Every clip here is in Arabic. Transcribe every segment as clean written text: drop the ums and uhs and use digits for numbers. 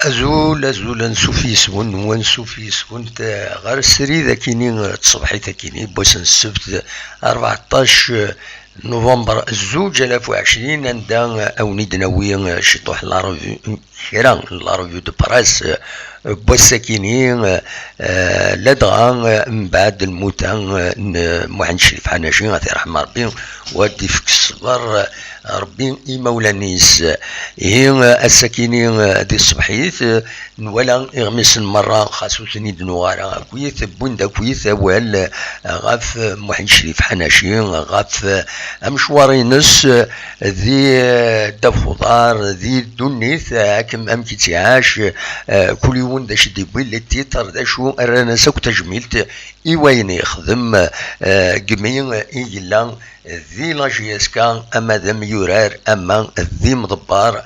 أزول نسوفيسون ونسوفيسون غير السري ذاكيني تصبحي ذاكيني بوسن السبت 14 نوفمبر 2020 عندنا أونيد ناوي شطوح لارفيو كيران لارفيو دو براس بوساكيني لدغا من بعد الموتى محمد شريف حناشي غادي رحمه ربي وادي فيك الصبر ربي يمولانيس هي الساكيني دي الصبحيت ولا يغمس المرة خاصو سنيد نوارا كويت بوندا كويت وال غاف محمد شريف حناشي غاف مشوارينس ذي دفضار ذي دونيث هاكم امكي تعاش كل يوم داش ديبوي لي تيتر داشو رانا ساك تجميلت ايوين يخدم قمين ايلا ذي لاجيسكا اما ذم يورار اما ذي مضبار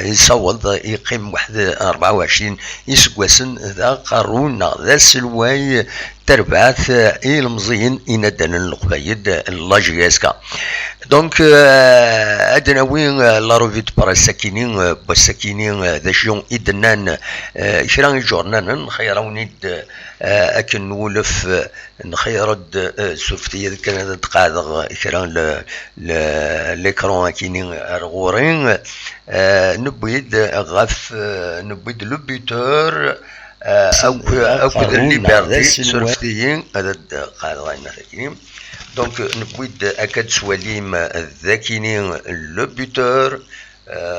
يصوض يقيم واحد 24 يسقوسن ذا قارون ذا سلواي تربعث المزين يندن القبايد لاجيسكا دونك ادنا وين لا روفيت بار الساكينين بالساكينين ذا شيون ادنان شران جورنان خيرونيد اكن نولف نخيرد سوفتي كان تقاعد شران ليكرون كينين غورين نبيد غف نبيد لو بيتور او ليبرتي سورفتيين هذا قاعد غاينا ثاني دونك نبيد اكاد سواليم ذاكينين لو بيتور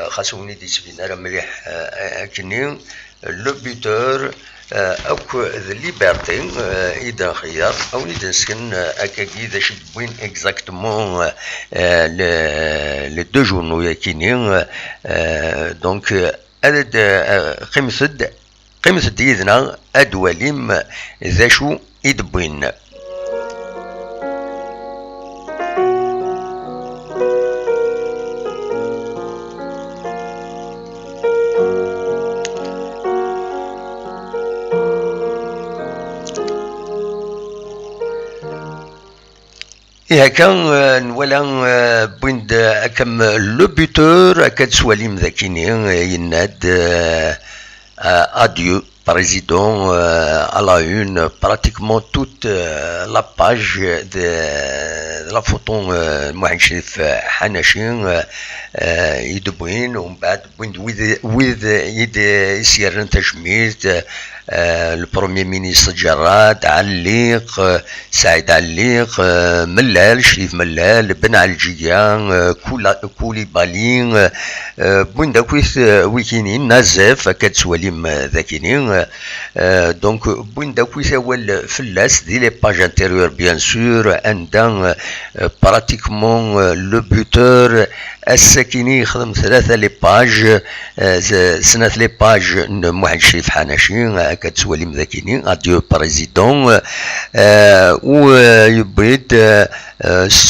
خاصوني ديسبلينار مليح اكنين لو بيتور او ذا ليبرتي اذا خيار او اذا سكن اكاكي ذا شدوين اكزاكتومون لي دو جورنو ياكينين دونك هذا قيمة ديدنا ادواليم ذا شو يدبوين هكا ولا بويند كم لو بوتور اكاد سواليم ذاكيني يناد adieu président à la une pratiquement toute la page de la photo محمد شريف حناشي يدبوين ومن بعد with يد يسير تجميل البروميير مينيستر جراد عليق سعيد عليق ملال شريف ملال بن علجيان كوليبالي بوين داكويث ويكينين نازف كاد سواليم ذاكينين دونك بوين داكويث اول فلاس دي لي باج انتيريور بيان سور عندنا براتيكمون لو بوتور الساكيني يخدم ثلاثة لي باج سنة لي باج محمد شريف حناشي كاد سواليم ذاكيني اديو بريزيدون ويبيد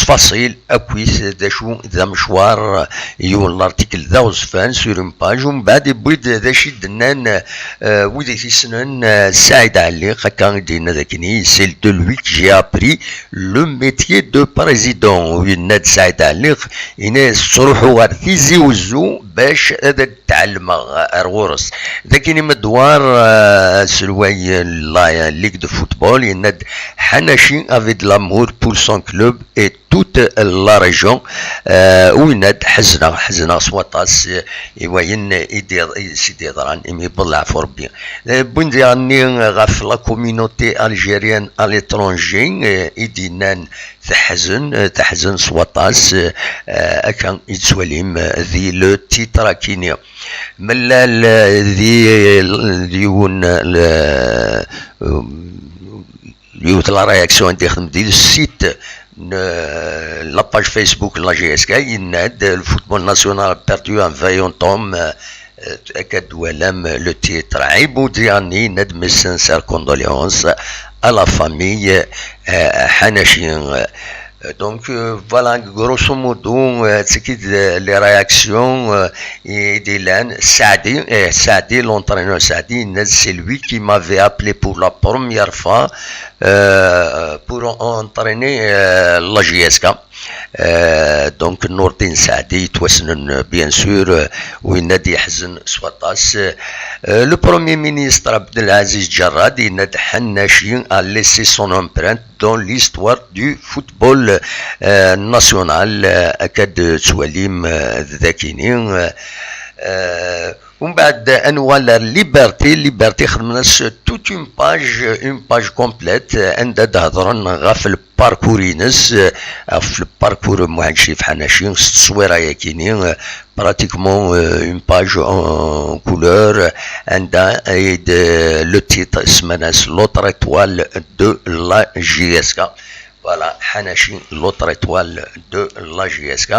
فصيل اكويس ذا شو ذا مشوار يون لارتيكل ذا وصفان سور اون باج ومن بعد يبيد ذا شي دنان وذا تيسنن سعيد عليق كان دينا ذاكيني سيل دو لوي جي ابري لو ميتيي دو بريزيدون ويناد سعيد عليق يناس روحو غير تيزي وزو باش هذا تعلم الغرس ذاكيني مدوار سلواي لا ليغ دو فوتبول يناد حناشي افي دو لامور بور سون كلوب اي توت لا ريجون ويناد حزنا سواطاس يوين يدير سيدي ضران يمي بالله ربي بوندي راني غاف لا كوميونيتي الجيريان ا ليترونجي يدينان تحزن سواطاس اكان يتسواليم ذي لو تيترا كينيا ملال ذي ديون يوت لا رياكسيون تخدم ديال السيت لاباج فيسبوك لا جي اس كا يناد الفوتبول ناسيونال بيرتو ان فايون توم اكاد ولام لو تيتر عيبو دياني ندم سانسير كوندوليونس à la famille حناشي Donc voilà grosso modo c'est les réactions d'Hélène Saadi l'entraîneur Saadi c'est lui qui m'avait appelé pour la première fois pour entraîner la JSK. دونك نور الدين سعدي توسنن بيان سور وينادي يحزن سواطاس. لو بروميي مينيستر عبد العزيز جراد ينادي حناشي a laissé son empreinte dans l'histoire du football national. أكاد تواليم ذاكينين. ومن بعد انواع ليبرتي خدمنا توت اون باج كومبليت عندها تهضرن غا في الباركور ينس في الباركور موحد شي في حناشي التصويره يا كينين براتيكمون اون باج اون كولور عندها لو تيتر اسمها لوتر اتوال دو لا جي اس كا. Voilà, Hanachi, l'autre étoile de la JSK.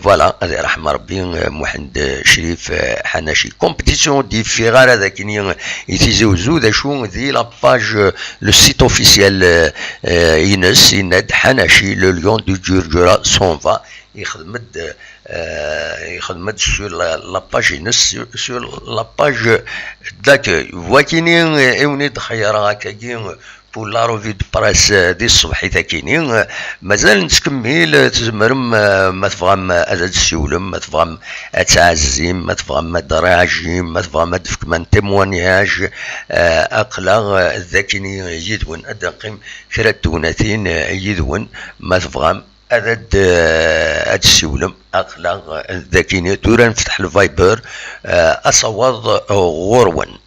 Voilà, Rahman Rabbi, Mohamed Sherif Hanachi. Compétition différente avec ici Ouzou, la page, le site officiel Ines, Ined Hanachi, le lion du Djurjura s'en va. يخدمت sur la page sur la page d'accueil. Voikinin اونيد خيارا كاين pour la revue de presse دي الصبح ثاكينين. مازال نتكمل تزمرم ما تفهم ازاد السيولم ما تفهم تعزيم ما تفهم دراجيم ما تفهم دفك من تيموانياج اقلا ذاكيني يدون ادقيم كرا توناتين يدون ما تفهم هذا السيولم اقلا ذاكيني تورا نفتح الفايبر اصوات غورون.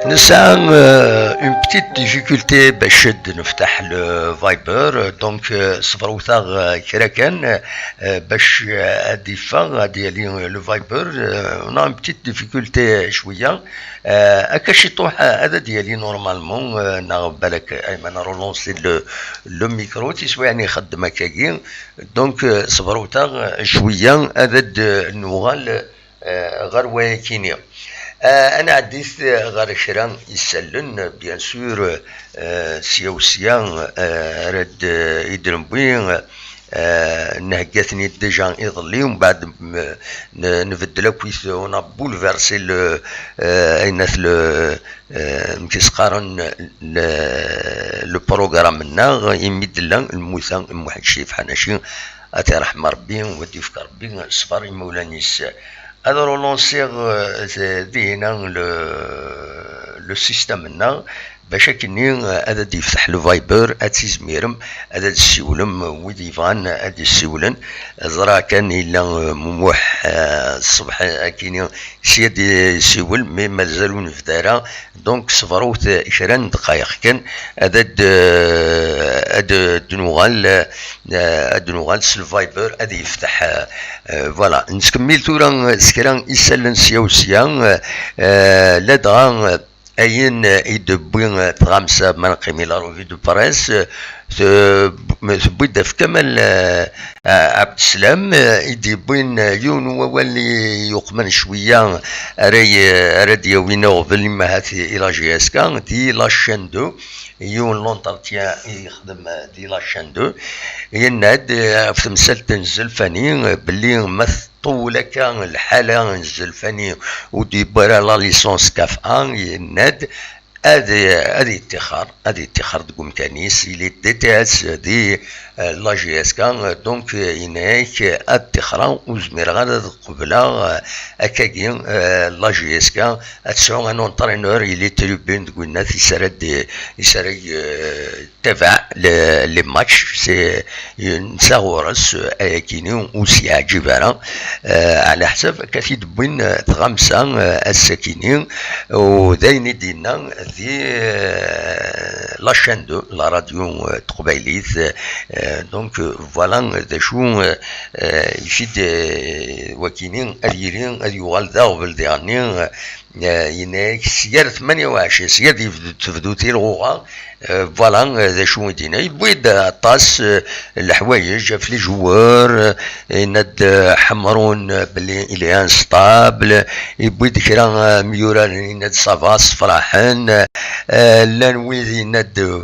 نسعى اون بتيت ديفيكولتي باش نفتح الفايبر دونك صفروثاغ كرا كان باش اديفا ديالي لو فايبر انا اون بتيت ديفيكولتي شويه اكاش يطوح هذا ديالي نورمالمون نا بالك ايمن رولونسي لو ميكرو تيسوى يعني خدمه كاين دونك صفروثاغ شويه هذا النوغال غير واكينيا. انا عديت غير شرا يسلن بيان سور سياوسيا رد يدرمبوين نهجتني ديجا يظلي ومن بعد نبدل كويس اون بولفيرسي ايناث مكيسقارن لو بروغرام لنا يمدلا الموثا موحد شي في حناشي اتي رحم ربي ودي في ربي صفر مولانيس. هذا رولونسيغ دينا لو سيستم لنا باش كني هذا يفتح لو فايبر اتيزميرم هذا السيولم ويدي فان هذا السيولن زرا كان الا مموح الصبح كاين سياد سيول مي مازالون في دارا دونك صفروت 20 دقائق كان هذا دنوغال الفايبر هذا يفتح فوالا نكمل تورا سكران يسلن سياوسيا لا دغا اين يدبوين تغامسة من قيمي لا روفي دو بريس بيد في كمال عبد السلام يدي بين يون واللي يقمن شويه راي دياوينو باللي ما هات الى جي اس كا دي لاشين دو يون لونترتيان يخدم دي لاشين دو يناد في مسألة الزلفاني باللي ما طول كان الحالة الزلفاني ودي برا لا ليسونس كاف ان يناد هذه ادخار تقوم كانيس اللي دي تي اس دي لا جي اس كان دونك ينايك ادخرا وزمير غادا قبلا اكاكين لا جي اس كان اتسعون ان اونترينور اللي تريبين تقول الناس يسري تبع لي ماتش سي نساورس اكيني وسي عجبانا على حسب كافي دبين تغمسا الساكنين وداين دينا دي لا شان دو لا راديو تقبايليت دونك فوالا دا شو يفيد وكينين اريرين اريوغال داغ بالديانين يناك سيار 28 سيار تفدو تيلغوغا فوالا ذا شو دينا يبويد طاس الحوايج في لي جوار يناد حمرون بلي الي انستابل يبويد كرا ميورا يناد صافاس فرحان لان ويد يناد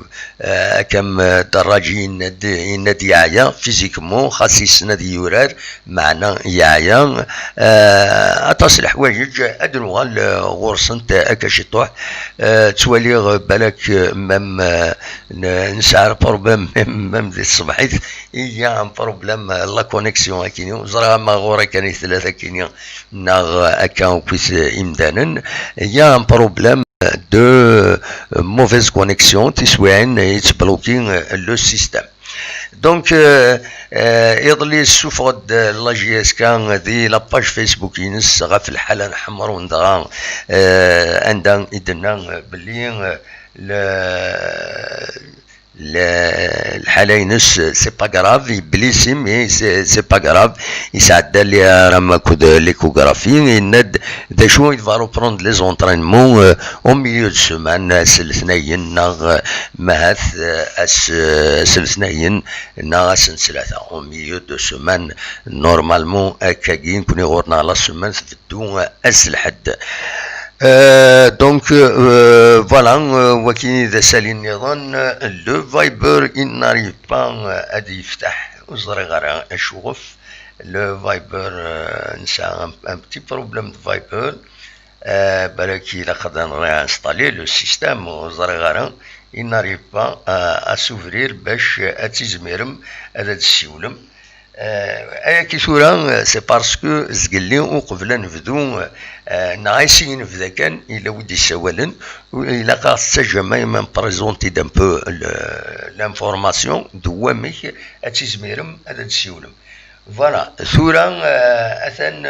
كم دراجي يناد يعيا فيزيكمون خاصيس ناد يورار معنا يعيا اطاس الحوايج ادنوغال غورسنت اكاشي طوح توالي بالك مام نسعر بروبليم مام ذي الصباحيت يا بروبليم لا كونيكسيون كينيو زرا ما غورا كان ثلاثه كينيو ناغ اكاون كويس امدانا يا بروبليم دو موفيز كونيكسيون تسوين يتبلوكين لو سيستم دونك يضلي السوفغد لا جي اس كان دي لاباج فيسبوك ينس غاف الحاله نحمر وندغا عندنا يدنا باللي الحاله ينس سي با غراف يبليسي مي سي با غراف يسعد لي راه ماكود ليكوغرافي يند دا شو يفارو بروند لي زونطرينمون او ميليو دو سومان سلثناين ناغ ماث سلثناين ناغ سلثلاثه او ميليو دو سومان نورمالمون هكاكي نكوني غورنا لا سومان تفدو الحد دونك فوالا وكاين اذا سالي النظام لو فايبر ان ناريف با ادي يفتح وزري غير اشوف لو فايبر نسى ان بتي بروبليم دو فايبر بالكي لا قدر ريانستالي لو سيستيم وزري غير ان ناريف با اسوفرير باش اتيزميرم هذا السيولم ايا كي ثورا سي باسكو زقلي وقبل نبدو نعيسي نبدا كان الا ودي سوالا الا خاص تجمع من بريزونتي دان بو لانفورماسيون دوامك اتيزميرم هذا السيولم فوالا ثورا اثن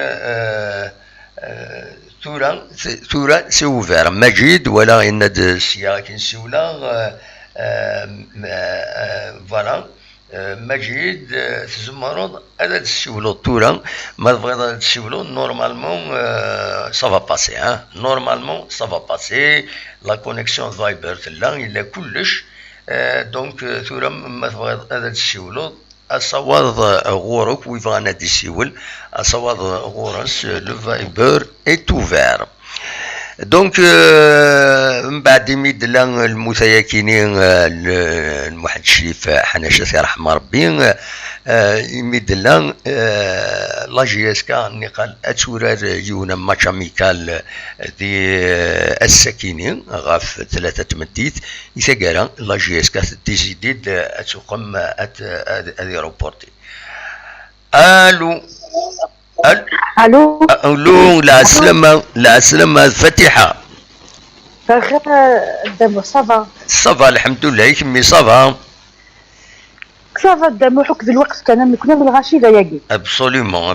ثورا سي اوفير مجيد ولا ان السياق كنسيولا فوالا مجيد تزمرض هذا تسولو طولا ما تبغي تسولو نورمالمون سافا باسي نورمالمون سافا باسي لا كونيكسيون فايبر تلا الا كلش دونك ثورا ما تبغي هذا تسولو اصوات غورك ويفانا تسول اصوات غورس لو فايبر اي اوفير دونك من بعد يميدلا المتياكنين الموحد الشريف حناش الله يرحم ربي يميدلا لا جي اس كا نقال اتورار يونا ماتش اميكال دي الساكنين غاف ثلاثه تمديت يثقرا لا جي اس كا ديزيديد اتقم هذه روبورتي الو الو لا سلامة فاتحة دابا صافا الحمد لله كمي صافا دابا حك ذي الوقت كنا بالغشيدة ياكي ابسوليومون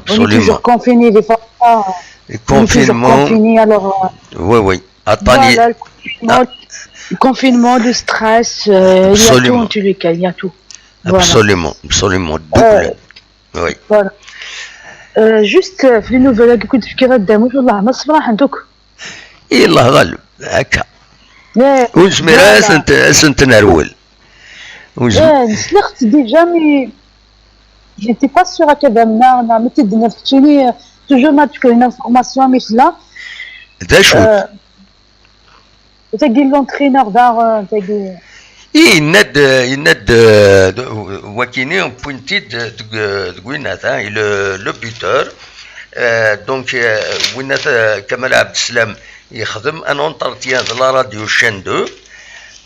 كونفيني دي فوا كونفيني الوغ وي عطاني الكونفينمون لو ستريس ابسوليومون يا تو ابسوليومون دوبل وي جوست في النوفيل كنت في كيرا داموش والله ما صفراح عندك الله غالب هكا وزميرا سنت نرول سلخت ديجا مي جيتي با سيغ هكذا منا متي الدنيا فتشيني توجور ما تكون انفورماسيون مثلا دا شو تاقي لونترينور دار تاقي يند وكيني بوينتيد تقولنا ثا لو بيتور دونك وين كمال عبد السلام يخدم ان اونترتيان لا راديو شان 2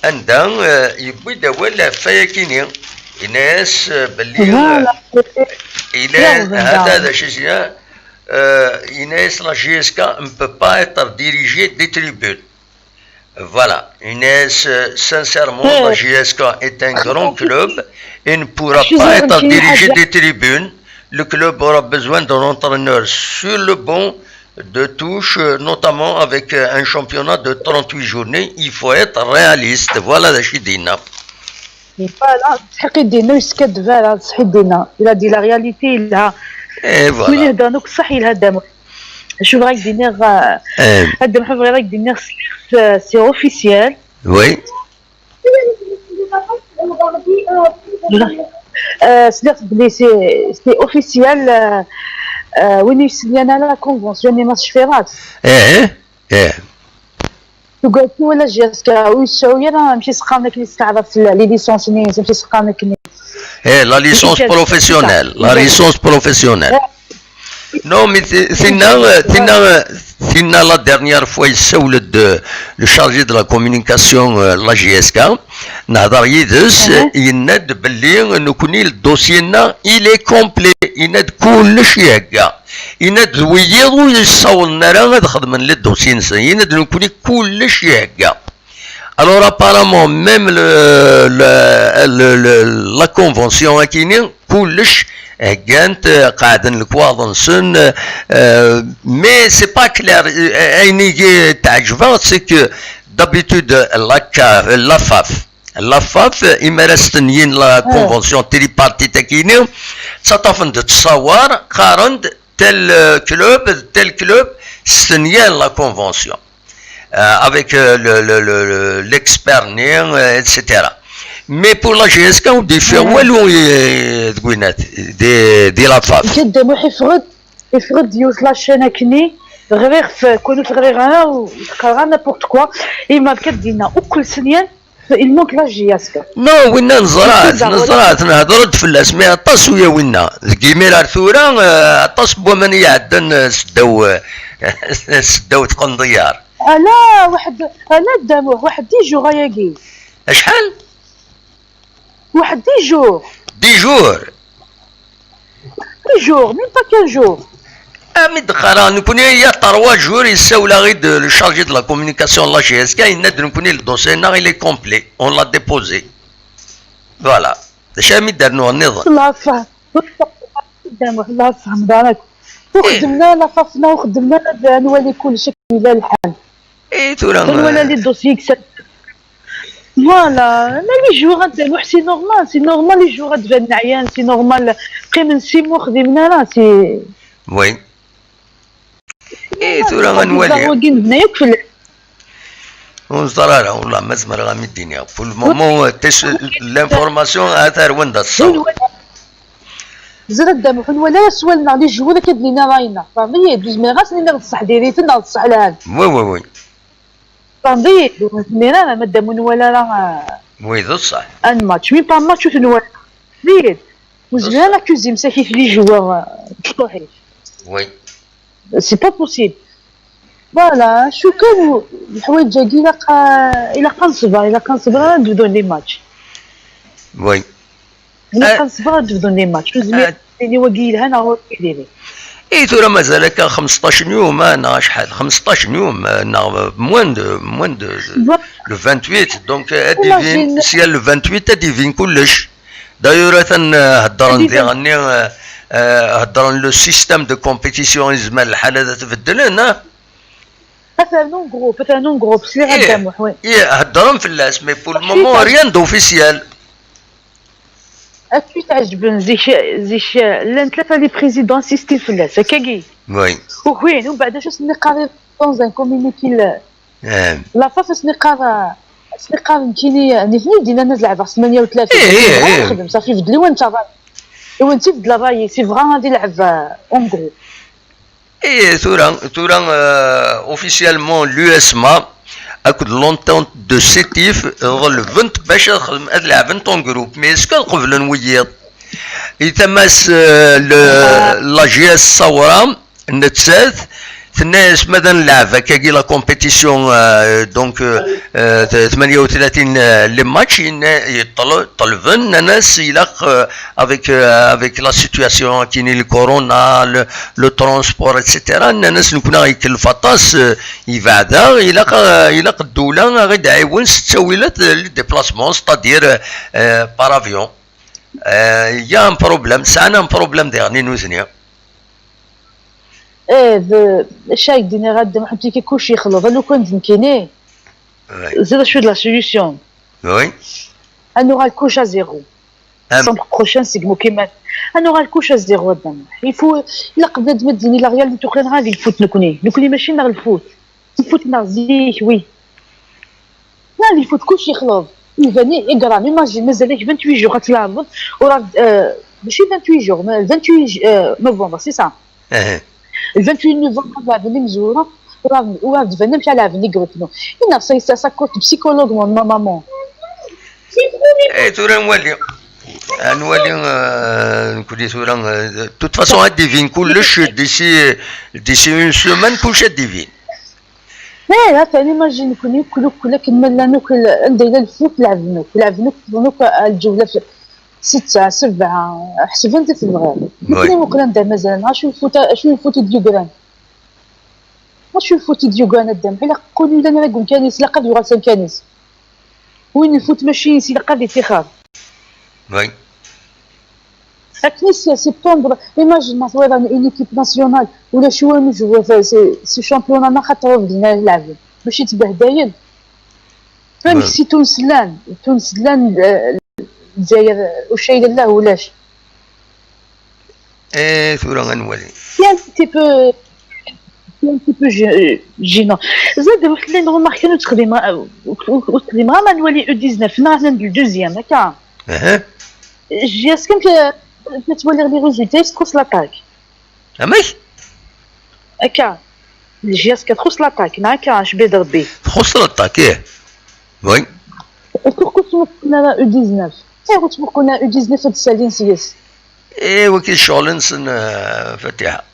عندها يبوي داول فياكيني الناس باللي الى هذا شيء الناس لا جي اس كا ne peut pas être dirigée des tribunes. Voilà, Inès, sincèrement, la GSK est un grand club et ne pourra pas être dirigé des tribunes. Le club aura besoin d'un entraîneur sur le banc de touche, notamment avec un championnat de 38 journées. Il faut être réaliste. Voilà la Chidina. Voilà, صحيح دينا يسكت فعلا صحيح دينا إلا دي لا رياليتي إلا وين يهدرنوك صح إلا هدامو شوف راك دينيغ هاد محب راك دينيغ سي اوفيسيال وي سليغ بلي سي اوفيسيال وين يسلينا لا كونفونسيون ما تشفيرات تقول ولا جاسكا ويساوي راه ماشي سقامنا كلي تعرف لي ليسونس ماشي سقامنا كلي la licence professionnelle Non, mais Tina, la dernière fois, le chargé de la communication, la GSK, le dossier, il est complet. Il est cool, il est alors apparemment même la convention mais c'est pas clair. C'est que d'habitude la FAF il me reste la convention tripartite ça t'a fait de savoir 40 tel club c'est la convention avec l'expert etc. Mais pour la GSK on dit faire دي لا فاف جدا يفرض يوصل شينا كني غير في كونو غير انا وكرا نابورت كوا اما كدينا وكل سنين الموك لا جياسكا نو وين نزرات نهضرت في الاسماء طاس ويا وين كيمير ثورا طاس بومن يعدن سداو تقنضيار انا داموه واحد دي جور غاياكي شحال واحد دي جور même pas 15 jours. Mais nous connaissons il y a 3 jours, il s'est le chargé de la communication de la GSK, nous connaissons le dossier, il est complet, on l'a déposé. Voilà. شامي درنو النظام. الله يفهم. الله يفهم دارك. وخدمنا لففنا وخدمنا نولي كل شيء إلى الحال. تورا. ولا لي دوسيي كسب. فوالا لي جوغات دابا سي نورمال لي جوغات تبان عيان سي نورمال بقي من 6 موا خدمنا راه سي وي تورا غنولي واقين هنايا في ونزرارا والله ما زمر غامي الدنيا في المومون لانفورماسيون اثار وين الصوت زرد دابا حنا ولا سوالنا لي جوغات كدلينا راينا فهمتي دوز ميغاس اللي نغصح ديريتنا نغصح لها وي تنضيق ميرانا ما دامون ولا راه وي ذو صح ان ماتش مي با ماتش تنوال زيد وزمان اكوزي مساكي في لي جوار مفتوحين وي سي با بوسيبل فوالا شو كانوا الحوايج هادي الا كنصبر نبداو لي ماتش وي الا كنصبر نبداو لي ماتش وزمان اللي واقيل هنا هو كيديري ترى مازال كان 15 يوم انا شحال 15 يوم موان دو لو 28 دونك اديفين سي لو 28 اديفين كلش دايور هضرن ديالني هضرن لو سيستيم دو كومبيتيسيون زمان الحاله تبدل هنا باتان نون جروب سي غادامو وي هضرن في الناس مي بور المومون ريان دوفيسيال اكيد تعجبن زيش لان 3 لي بريزيدون سيستي في الناس هكاكي وي وين ومن بعد شو سني قاري دون ان كوميونيتي لا فاس سني قارا سلقا كيني نفني دينا نلعب 38 نخدم صافي في دلوان تاع وانت في الراي سي فرا غادي يلعب اون غرو. تورا اوفيسيالمون l'USMA اكد لونتونت دو سيتيف ظل فنت باش تخدم هاد لعبن طون جروب مي اسكو قبل نويض يتماس لا جي اس صورا نتساث الناس مثلا نلعب كي لا كومبيتيسيون دونك 38 لي ماتش يطلبن الناس يلاق افيك لا سيتوياسيون كاين الكورونا لو ترونسبور اتسيتيرا الناس نكون يكلف طاس يبعدا يلاق الدوله غير عيون ستاويلات لي ديبلاسمون ستادير بارافيون يا ان بروبليم سانا بروبليم ديغني نوزنيا شايك ديني غادا محبتي كي كلشي يخلط لو كان مكيني زاد شويه لا سوليسيون وي ان aura le couche à zéro السومبر بروشين سيغمو كيما ان aura le couche à zéro هذا يفو الا قبل تمديني لا ريال تو كان غادي الفوت نكوني ماشي نغ الفوت الفوت نغزيه وي لا الفوت كلشي يخلط يفاني يقرا ميماجين مازالك 28 جور غتلعب وراه ماشي 28 جور 28 نوفمبر سي سا le 28 novembre va venir مزوره وراه دفنا مشى لعبني قلتلو انا سا كورت بسيكولوج مون ماما تورا نولي نقول تورا توت فاسون اديفين كلش ديسي اون سيمين كلش اديفين لا ثاني ماجين كوني كل كملنا ناكل ندير الفوت لعبنا الجوله 6 7 حسب انت في المغرب كل مقرن دا مازال شو الفوت ديوغران شو الفوت ديوغران الدم بلا قولوا لنا راكم كانيس لقد يغسل كانيس وين الفوت ماشي سي لقد اتخاذ وي اكنيس سبتمبر ايماجين مثلا اون ايكيب ناسيونال ولا شو نجوا سي شامبيون ما خاطر بدينا نلعبوا ماشي تبهداين فهمت سي تونس لان الجزائر واش يدير له ولاش ثورة غنولي سي ان تي بو جينون زاد واحد اللي نغماركي نتخدم ما نولي او 19 حنا ندير دوزيام هكا جي اس كم كتولي لي ريزولتا تخص لاطاك اماش هكا الجي اس كتخص لاطاك هكا اش بيد ربي تخص لاطاك وي كنت كنا او 19 كنت كنا او 19 هاد السالين سياس وكي شغلنسن فاتحه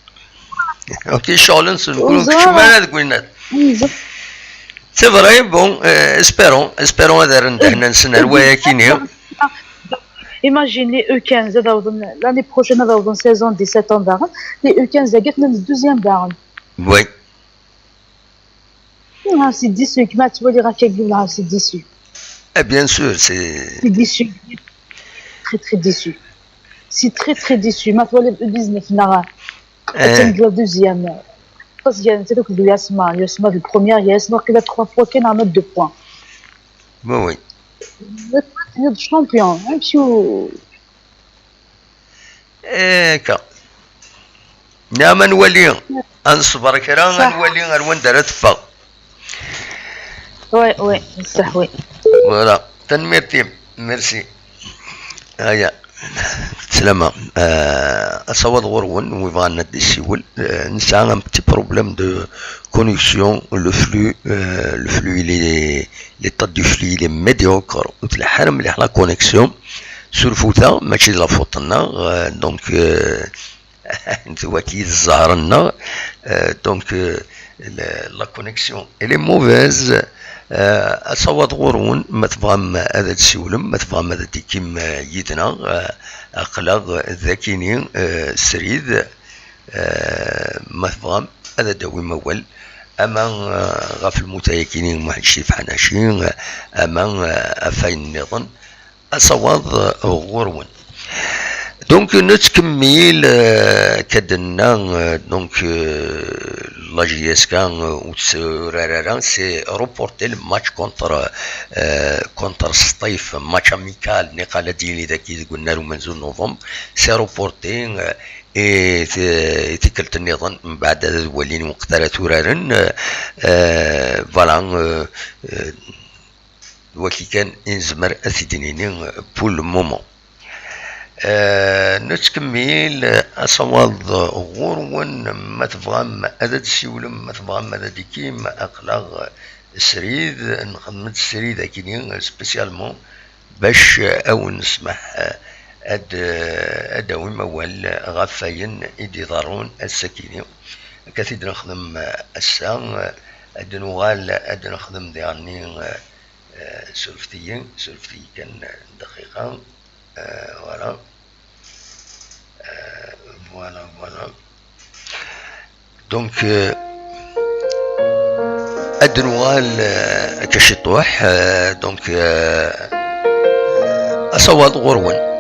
وكي شغلنسن نقولوا كشمال تقولنا سي فري بون اسبيرون هذا حنا نسنى روايه كينيا Imagine les E15 l'année prochaine dans saison 17 ans d'armes les E15 جات من الدوزيام دارم وي سي ديسو كما تولي راه كيقول سي ديسو bien sûr c'est déçu très déçu c'est très déçu ما تولي ب 19 نهار تنقل الدوزيام troisième c'est donc le Yasma le premier Yasma qui a 3 fois كان عمل 2 points oui le champion نمشيو هكا نعم نولي نصبر كرا نولي غير دارت فا وي صح وي فوالا تنميرتي ميرسي هيا سلامة أصوات غرون ويبغى ندي السيول نسعى un petit problème de connexion le flux l'état du flux il est médiocre وتلحرم مليح لا كونيكسيون سور فوتا ماشي لا فوتنا دونك نتوا كي الزهر لنا دونك لا كونيكسيون elle est mauvaise أصوات غرون ما تفهم هذا السولم ما تفهم هذا كيم يدنا أقلق ذاكيني سريد ما تفهم هذا داوي مول أما غاف المتيكينين محشي فحناشين أما أفاين النظام أصوات غرون دونك نتكمل كدنا دونك لا جي اس كان وتسرارا سي روبورتي الماتش كونتر سطيف ماتش اميكال نقاله ديالي داكي قلنا له منزول نوفمبر سي روبورتي تكلت النظام من بعد هذا الولين وقت تورارن فوالا وكي كان إنزمر أثيدينيني بول مومون. نتكمل أصوات غورون ما تبغام هذا تسيولم ما تبغام هذا ديكيم أقلاغ السريد نخدم السريد أكيني سبيسيالمون باش أو نسمح أداوي موال غفاين إدي ضارون السكيني كثير نخدم الساعة أد نوغال أد نخدم ديالني سلفتي كان دقيقة فوالا دونك أد نوغال كشطوح دونك أصوات غرون.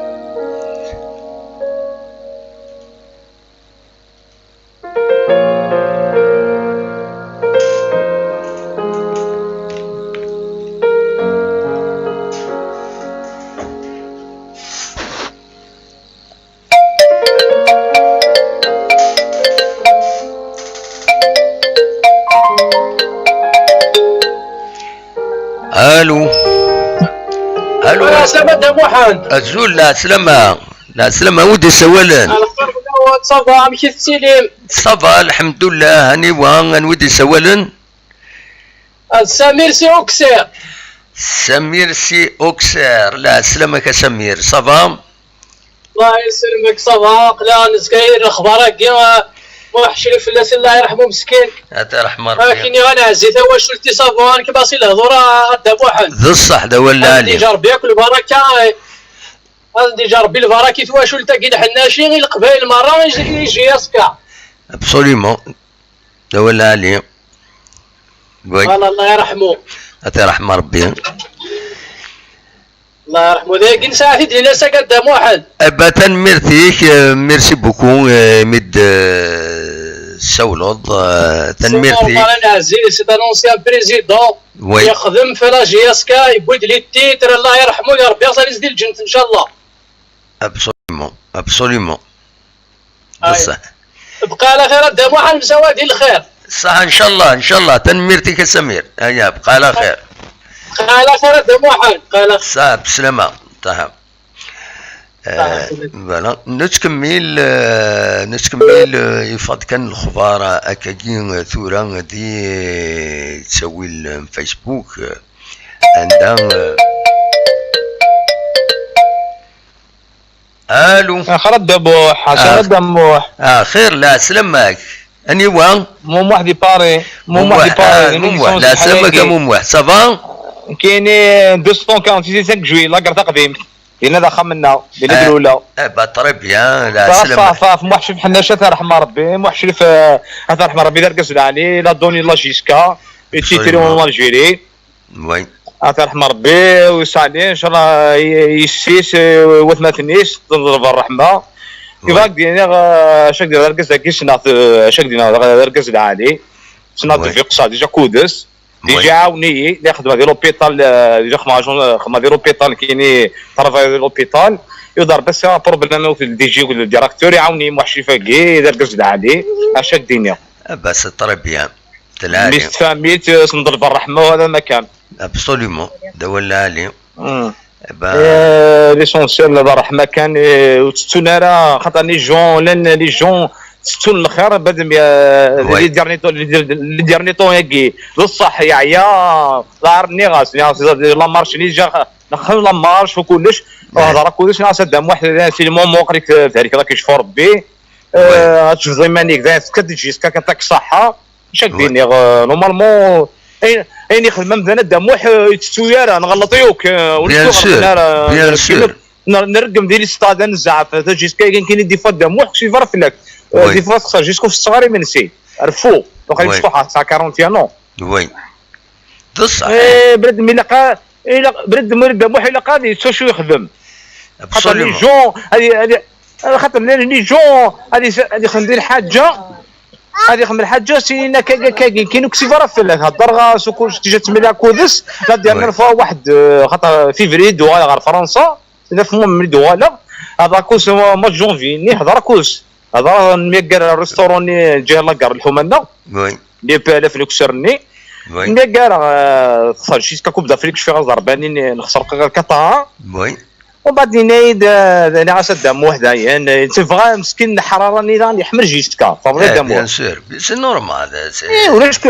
الو يا سلامة دام واحد الزول لا سلامة لا سلامة ودي سوالا صافا مشيت السليم صافا الحمد لله هاني وان ودي سوالا سمير سي اوكسير سمير سي اوكسير لا سلامك سمير صافا الله يسلمك صافا قلا نسكاير اخبارك يا وحشري فلاس الله يرحمه مسكين هذا رحمه ربي ولكن غنعزي تا واش قلتي صافا انا كباصي الهضره داب واحد ذو الصح دا ولا علي ديجا ربي ياكل البركه ديجا ربي البركه واش قلت كي الحناشي غير القبائل مره يجي يسكا ابسوليومون دا ولا علي الله يرحمه هذا رحمه ربي الله يرحمه ذاك ساعتي دينا ساكا دام واحد ابا ميرتيك ميرسي بوكو ميد سولود تنميرتي انا عزيز سي ان اونسيان بريزيدون يخدم في لا جي اس كا يبويد لي التيتر الله يرحمه يا ربي يصل يزيد الجنة ان شاء الله. ابسوليومون بصح بقى على خير دام واحد مساواه ديال الخير صح ان شاء الله تنميرتي كسمير هيا بقى على خير على خير دام واحد بقى على خير صح بسلامة طه فوالا نتكمل يفضل كان الخبار اكاكين ثورة دي تسوي الفيسبوك عندها الو خرد دبوح حسن دموح خير لا سلامك اني وان موح دي باري موح لا سلامك موح صافا كاينين 245 جوي لاكار تقديم لان هذا خمنا اللي الاولى با طري بيان لا سلامك صافا موح شوف حنا شتا رحمه ربي موح شريف هذا رحمه ربي دار قصد عليه لا دوني لا جيسكا تيتريون الجيري وي هذا رحمه ربي ويسعدين ان شاء الله يسيس وثماثنيس تنضرب الرحمه كيفاك دينا شاك ديال القصد كيسنا شاك دينا القصد عادي سنا في قصه ديجا كودس ديجا عاوني اللي خدمه ديال لوبيتال ديجا خدمه ديال لوبيتال كايني طرافاي ديال لوبيتال يدار بس بروبليم في الدي جي ولا الديراكتور يعاوني موحشي فاكي دار قصد عادي اشاك دينا بس طري بيان تلالي ميست فاميت سنضرب الرحمه وهذا المكان ابسوليومون دا ولا علي ليسونسيال هذا الرحمه كان وتستونا راه خاطر لي جون ستون الخير بدم لي ديرني طون ياكي بصح يعيا ظهرني غاس لا مارش لي جا نخل لا مارش وكلش هذا راه كلش ناس دام واحد سي المومون قريك ذلك راه كيشفو ربي تشوف مانيك ذات كتجي كتاك صحه شاك ديني نورمالمون اين يخدم مثلا دام واحد يتسويا راه نغلطيوك بيان سور نرقم ديالي ستاد نزعف تجي كاين دي فات دام واحد شي فرف لك دي فات خصها جيسكو في الصغاري منسي عرفو وخا يفتحها ساعه 40 نو وي بصح برد ملي لقى برد دام واحد لقى غادي شو يخدم خاطر لي جون هذه خاطر لي جون هذه خندير حاجه هذه خدمه الحاجه سينا كاين كسيفرا في الهضر سكون تيجي تملي كودس لا ديالنا فوا واحد خاطر فيفري دوالا غير فرنسا في من دوالا هذا كوس ما جونفي ني هضر كوس هذا ميقر الريستورون جاي لاكار الحمانه وي لي بالاف اللي كسرني ملي كاع خسر جيسكا كوب دافريك شفي غزرباني نخسر قطعه وي ومن بعد نايد انا عاد دام وحده يعني تبغى مسكين الحراره نيران يحمل جيسكا فبغي دام بيان سور سي نورمال ولاش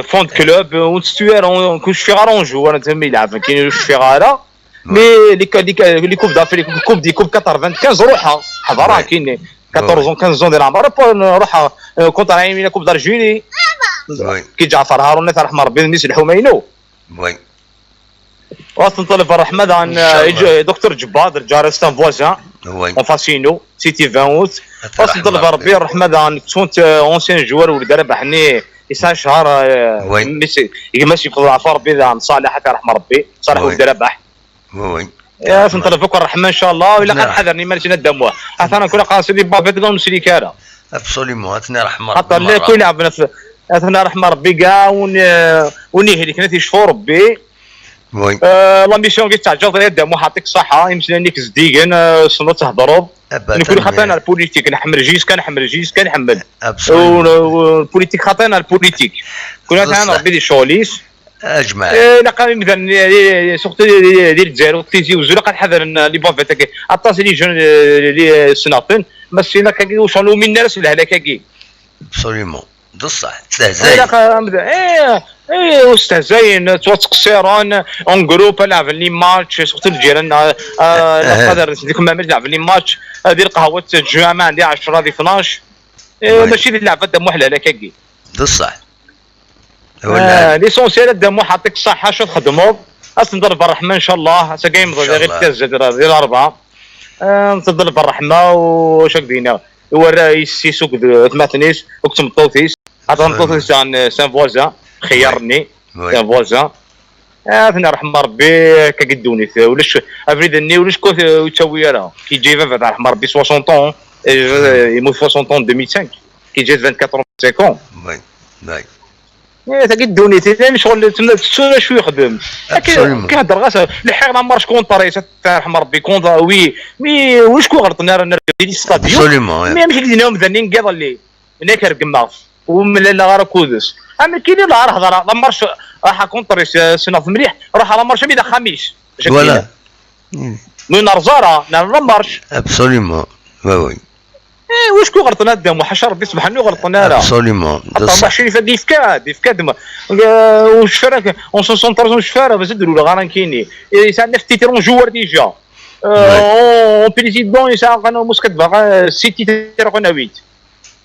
فوند كلوب ونستوير كلش في غارونجو انا تما يلعب كاين واش في غالا مي لي كوب دافريك كوب دي كوب 95 روحها حضرها كاين 14 15 ديال العمر روحها كونت راهي كوب دارجيلي كي جعفر هارون تاع رحمه ربي الناس الحمينو وي واصل طلب الرحمه عن دكتور جباد جار ستان فوازان وي اون فاسينو سيتي فانوت واصل طلب ربي الرحمه عن كنت اونسيان جوار ولد ربحني يسع شهر ماشي في عفا ربي عن صالح تاع رحمه ربي صالح ولد ربح وي يا نطلب لكم الرحمه ان شاء الله ولا غنحذرني ماشي ندموه حتى انا كل قاصدي بابيت نمشي كاره ابسوليمون اتنا رحمه ربي خاطر اللي كل يلعب اتنا رحمه ربي كاع ونهلك نتي شفور ربي وي لا ميسيون كي تعجب يدمو حاطيك الصحه يمشي لك زديقن سنو تهضروا نكون خاطينا البوليتيك نحمل جيس كنحمل جيس كنحمل والبوليتيك خاطينا البوليتيك كنا انا ربي دي شوليس اجمع لا قال مثلا سورتو ديال الجزائر وتيزي وزولا قنحذر لي بافيت عطاسي لي جون لي سناطين مسينا كاكي وصلوا من الناس الهلاك كاكي ابسوليمون بصح تستهزئ واستهزاين توتقصيرون اون جروب لعب لي ماتش سورتو الجيران نقدر ديك ما نلعب لي ماتش ديال القهوه الجامع عندي 10 دي 12 ماشي اللعبه دم وحده كاكي بصح ليسونسيال دم حاطيك الصحه شوف خدموا اصلا نضرب الرحمه ان شاء الله ساقيم غير التزه ديال 4 نضرب الرحمه وش دينا هو الرئيس سيسوك ثماتنيس وكتم طوطيس عطا طوطيس عن سان فوازان خيرني سان فوازان ثنا رحمه ربي كقدوني ولاش افريدني ولاش كنت يتسوي راه كي جاي تاع رحمه ربي 60 طون يموت 60 طون 2005 كي جات 24 سيكون وي وي تقدوني تاني شغل تسوى شو يخدم كيهضر غير الحير ما مارش كونطري تاع رحمه ربي كونطرا وي مي واش كو غلطنا رانا ديال ستاديو مي ماشي كيديروا مذنين كاع اللي هناك رقم ومن لا غير كودس اما كاين لا راه هضر لا مارش راح كونطري سناف مليح راح لا مارش بيدا خميس فوالا من رزاره لا مارش ابسوليمون وي واش كو غلطنا دام وحشر ربي سبحانه غلطنا راه ابسوليمون الله شريفه ديفكاد واش فراك اون 73 واش فارا باش نديروا لا غاران كايني يسالنا في تيترون جوار ديجا اون بريزيدون يسال انا موسكت باغا سيتي تيترون 8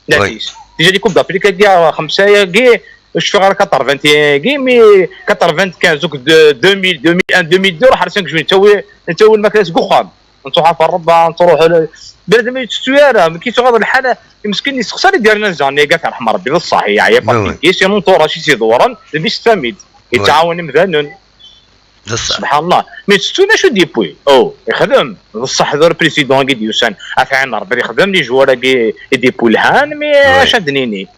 ناتيس ديجا لي كوب دافريكا كاع 5 كاع واش في غير 81 كاع مي 95 زوك 2000 2001 2002 راح 5 جوين نتاوي الماكلاس كوخام نروحوا في الربع نروحوا بلاد ما يتسويرا ما كيتغاض الحاله مسكين يسخسر يدير لنا زاني كاع رحمه ربي بصح يا بارتي سي نطورا شي سيدورا بيس فاميد يتعاون مذنن سبحان الله مي تستونا شو ديبوي او يخدم بصح دور بريسيدون كي ديوسان افعن ربي يخدم لي جوار كي ديبوي الهان مي شدنيني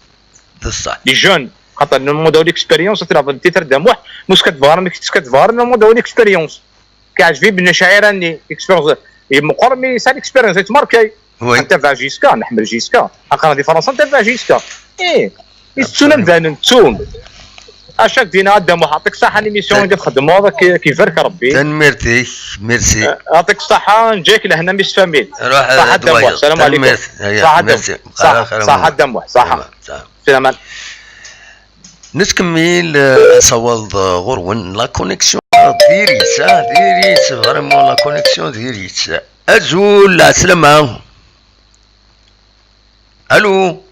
بصح لي جون خاطر نمو داو ليكسبيريونس تلعب تيتر داموح مسكت فار مي كتسكت فار نمو داو ليكسبيريونس كيعجبني بن شاعراني اكسبيريونس مقرب مي سال اكسبيريونس تماركي انت فا جيسكا نحمل جيسكا اقرا دي فرنسا انت فا جيسكا يستونا مزان تون اشاك دينا قدام حاطيك صحه ليميسيون اللي تخدموا هذاك كيفرك ربي ميرسي يعطيك الصحه نجيك لهنا ميس فاميل صحه دم السلام عليكم صحه دم صحه سلام نتكمل صوالد غرون لا كونيكسيون ديريس فريمون لا كونيكسيون ديريس ازول السلامة الو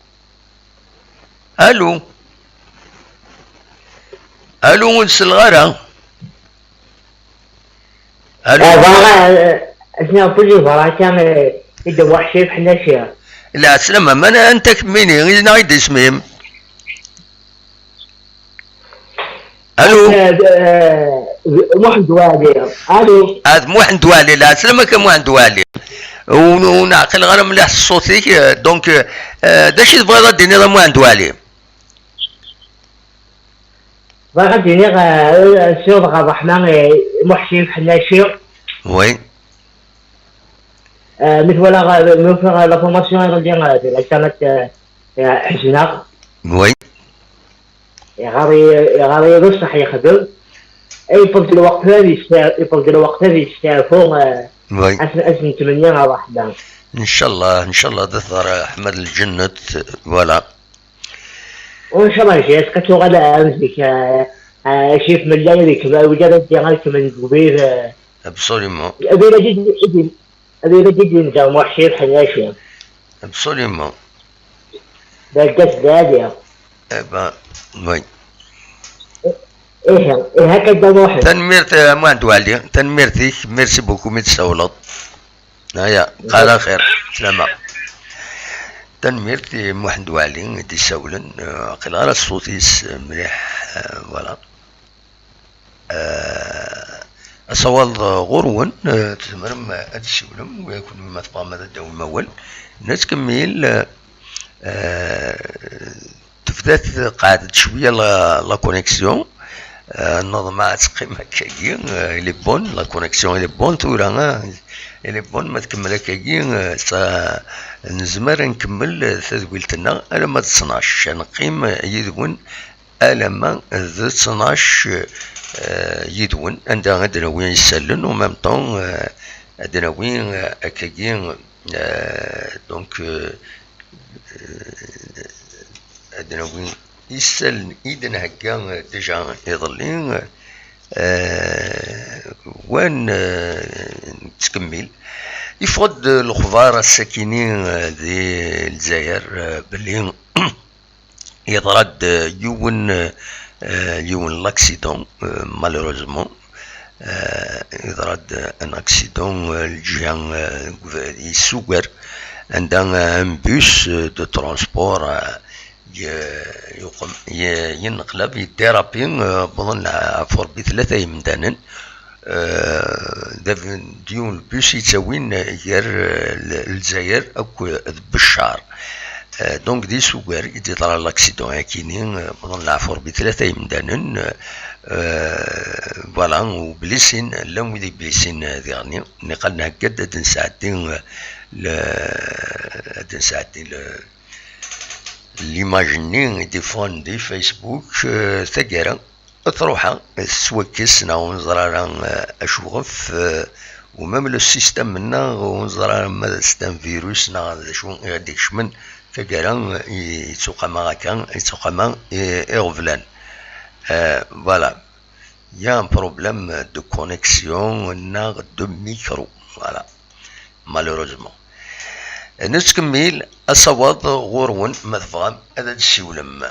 الو الو الصغيرة الو اسمها بولي فراكان يدوح شي بحال شي لا سلامة ما انا انت كميني غير نعيد اسمهم الو محمد والي الو هذا محمد والي لا سلامك محمد والي ونعقل غير مليح صوتك دونك داش تبغي غديني راه محمد والي بغا غديني السيد الرحمن محسن حناشي وي مثل لا فورماسيون ديال السنه حسنا وي غادي بصح يخدم يفضل الوقت هذا يستعرفوا اسم 8 راح دام ان شاء الله تظهر احمد الجنة فوالا وان شاء الله شيء كتو غدا امسك شيف من الليل ذيك وجدت ديالك من قبيل ابسوليومون ابي جد نجا محشي حناشي ابسوليومون دقت داديا ابا وي ايه هكذا واحد تنميرت ما عنده علي تنميرتك ميرسي بوكو متسولط هيا قال خير سلامة تنميرتي محمد علي دي سولن قيل غير الصوتيس مليح فوالا أصوال غرون تمرم أتسولم ويكون ما تبغى ماذا الدوم المول نتكمل تفدات قاعدة شوية لا كونيكسيون نظم مع تقييم هكاكي إلي بون لا كونيكسيون إلي بون تورا إلي بون ما تكمل هكاكي نزمر نكمل تدويلتنا ألا ما 12 نقيم يدون ألا ما 12 يدون عندها عندنا وين يسلن ومام طون عندنا وين هكاكي دونك عندنا وين يسلن إذن هكا ديجا يظلين وين تكمل يفقد الأخبار الساكنين دي الجزائر بلي يطرد يون لاكسيدون مالوروزمون يطرد ان اكسيدون الجهة يسوقر عندها ان بوس دو ترونسبور ينقلب يديرابين بظن فور بثلاثة يمدانا ديون البوس يتساوين غير الجزائر أو بالشهر دونك دي سوغر يدي طرا لاكسيدون هاكينين بظن العفور بثلاثة يمدانا فوالا وبليسين لا ويدي بليسين ديغني نقلنا هكاد هاد نساعدين ليماجيني دي فون دي فيسبوك ثقيرا تروحها سوكس ناو نزرارا اشوغف ومام لو سيستم منا ونزرارا ما سيستم فيروس نا شو هاديك شمن ثقيرا يتسوقما هكا يتسوقما اغفلان فوالا يا ان بروبليم دو كونيكسيون نا دو ميكرو فوالا مالوروزمون نتكمل الصواد غورون مثفغم هذا السيولم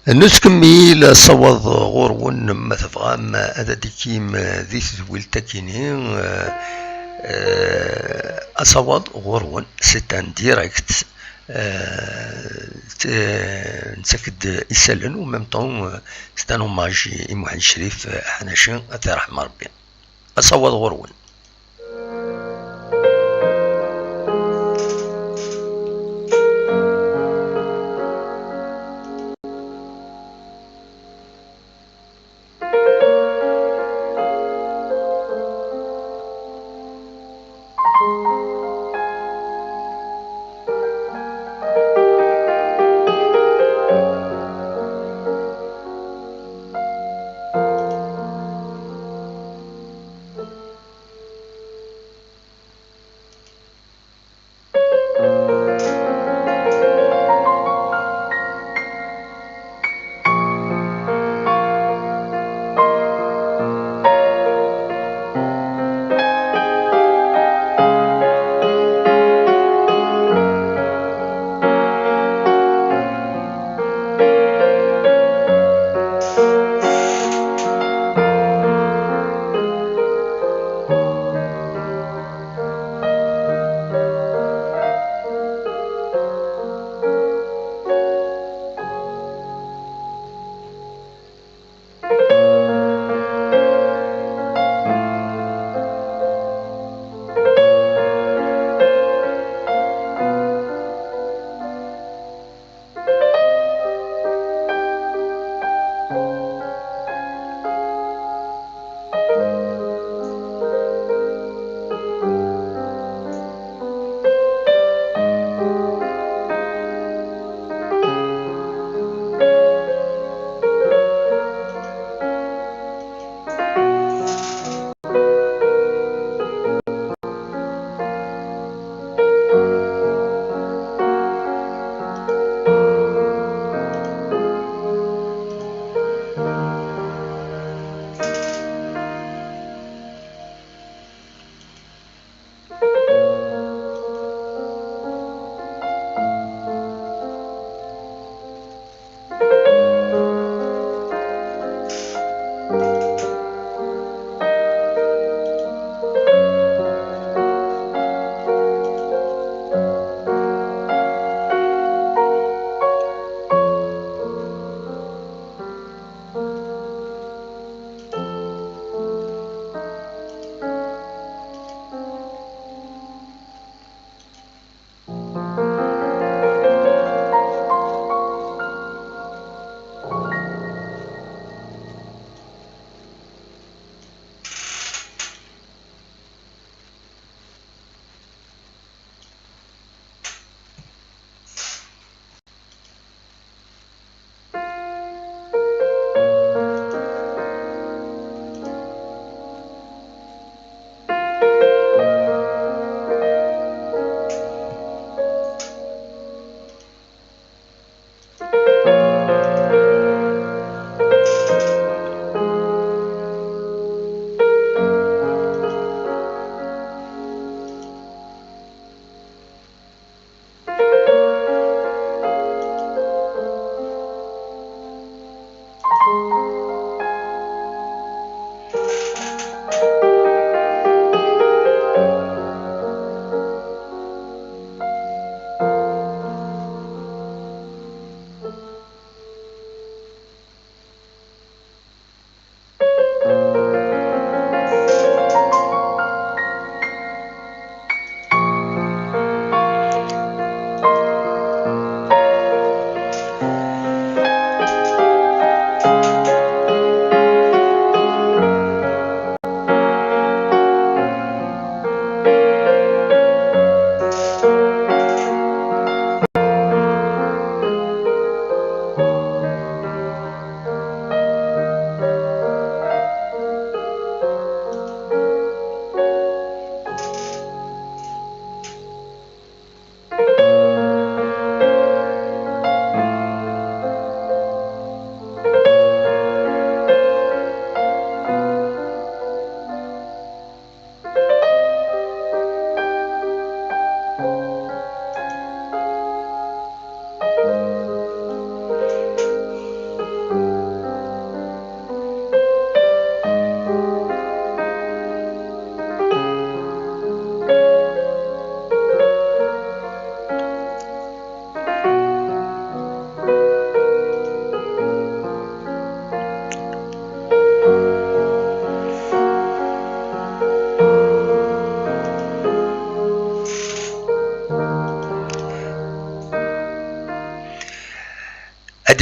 نسكمي صوض غورون ما تفغام هذا ديكيم ذي تزويل تاكيني أصوض غورون سيتان ديريكت نسكد يسالن وميم طون ستان اوماج محمد الشريف حناشي الله يرحم ربي أصوض غورون.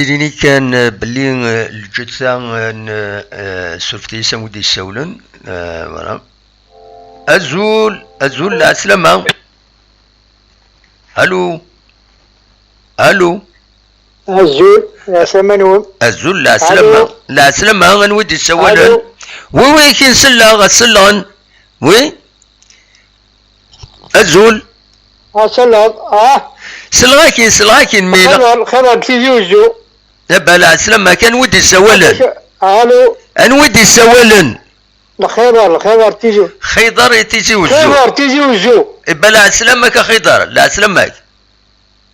ديريني كان بلي الجثة سرفتي سمودي السولن فوالا. أزول السلامة. الو الزول يا سلامة. الزول لا سلامة غنودي السولن. وي كي نسلا وي الزول سلغاكين ميلا خير تيجي وجو دابا لا سلامة كان ودي السولن. الو انودي السولن. الخير تيجي خيضر تيجي وجو. خير تيجي وجو. لا سلامك خيضر لا سلامك.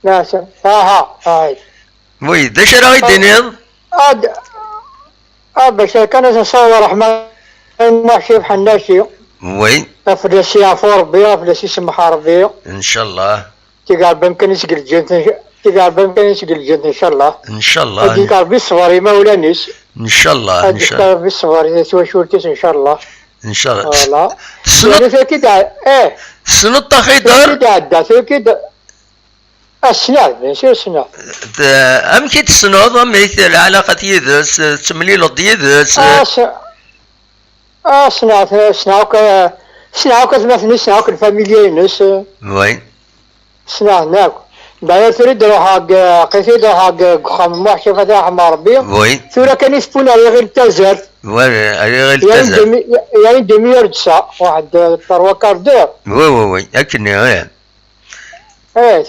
لا سلام هاي وي ذا شرا غيدير باش كان نصور رحمن ماشي بحال ناشي. وي فلاسي عفو ربي فلاسي سمح ربي ان شاء الله. تيقال بامكان يسقل الجنة ان شاء الله. ان شاء الله. هذيك ربي الصبر ما ولانيش. ان شاء الله. هذيك ربي الصبر اذا شورتيس ان شاء الله. ان شاء الله. فوالا يعني كده سنط خيضر كده كده السناد ماشي السناد. ام كي تسنوض ام العلاقة يدس تمليل يدس. سنعوك مثلا سنعوك الفاميليا ناس. وي سنعناك بعد تريد روح قيسيد روح خام محشي فتح مع ربي. وي ثورة كان يسبون على غير التزر. غير التزر يعني دمير تسع واحد ثروة كاردور. وي اكني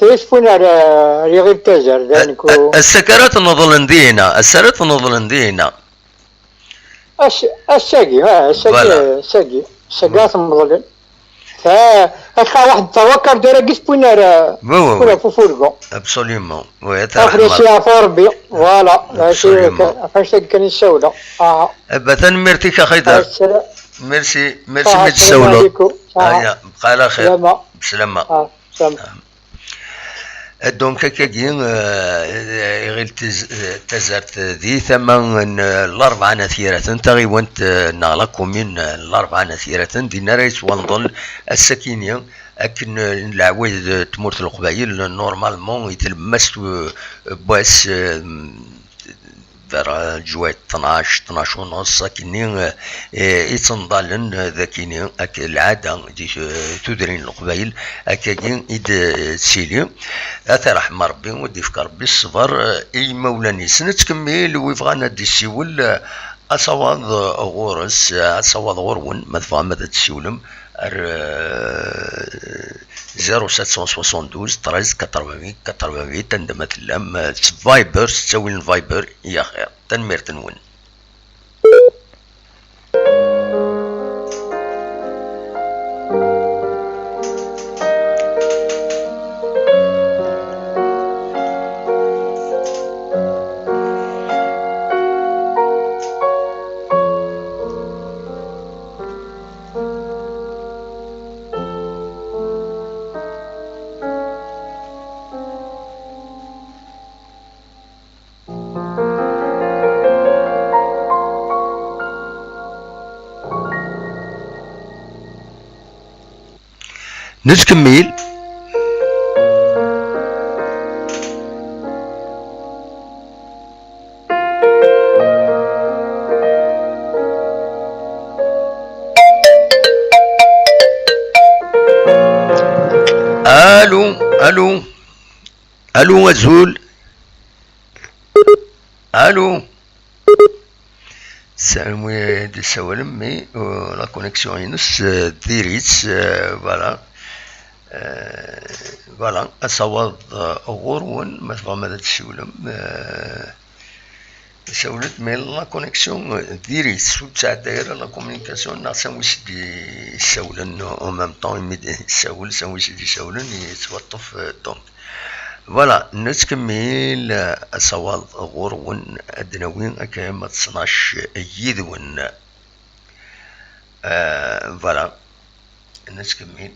يسبون على غير التزر ذلك. السكرات نظلندينا الساقي سقاط مظلم. فأخا واحد توكر دورا قيس بونا بونا فوفورغو. ابسوليومون. وي أفريسي عفوربي فوالا فاش كان يسولو. أبدا ميرتي خيدر. ميرسي متسولو. هيا بقى على خير. بسلامة. دونك كاين غير تزرت ذي ثمن الأربعة نثيرة تغيونت نالا كومين الأربعة نثيرة دينا رئيس ونظل السكينية أكن العويد تمورت القبائل نورمالمون يتلمس باس دار جوات 12 ونص كني يتنضالن ذاكيني العاده دي تدرين القبائل اكاين ايد سيلي رحم ربي ودي فكر ربي الصبر اي مولاني سنتكمل ويفغانا دي السيول اصواد غورس اصواد غورون ما تفهم ماذا تسيولم 0772 13 88 تندمت اللام فايبر تسوي الفايبر يا خير تنمير تنون. نكمل. الو أزول. الو سامي دي سوالم مي لا كونيكسيون ينس ديريت فوالا فوالا أصوات غورون ما تفهم هذا السولم سولت مي لا كونيكسيون ديريت سو تاع دايره لا كومونيكاسيون ناقص واش دي سولن او ميم طون يمد يسول واش دي سولن يتوطف دونك فوالا نتكمل أصوات غورون أدنوين أكيما 12 يذون فوالا نتكمل.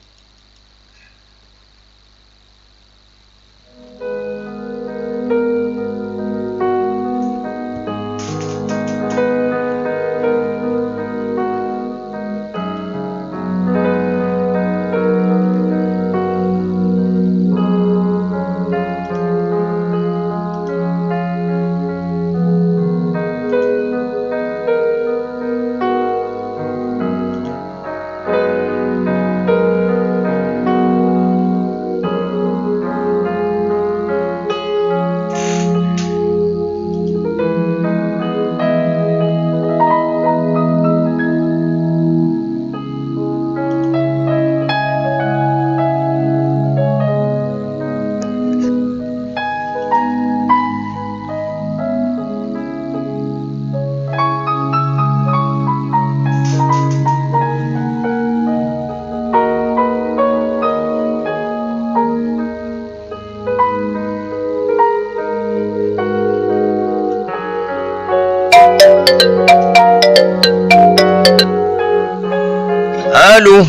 الو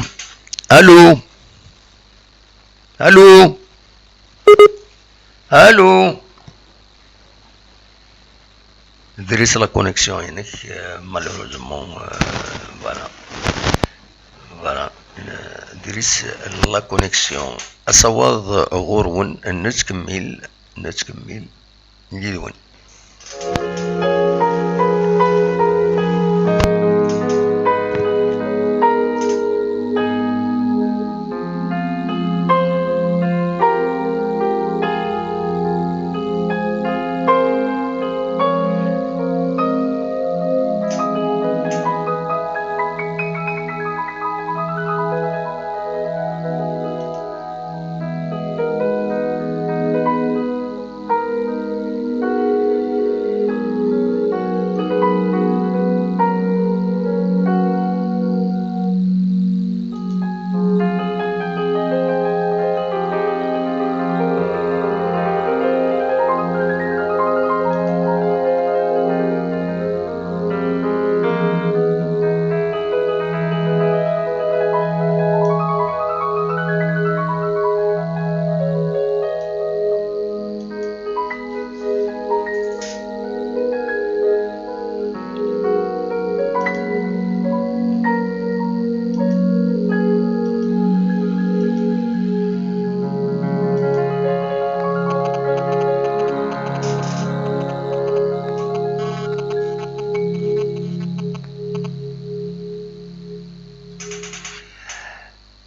الو الو الو دريس لا كونيكسيون هناك مالوروزمون فوالا دريس لا كونيكسيون أصوات غورون نتكمل نجيدون.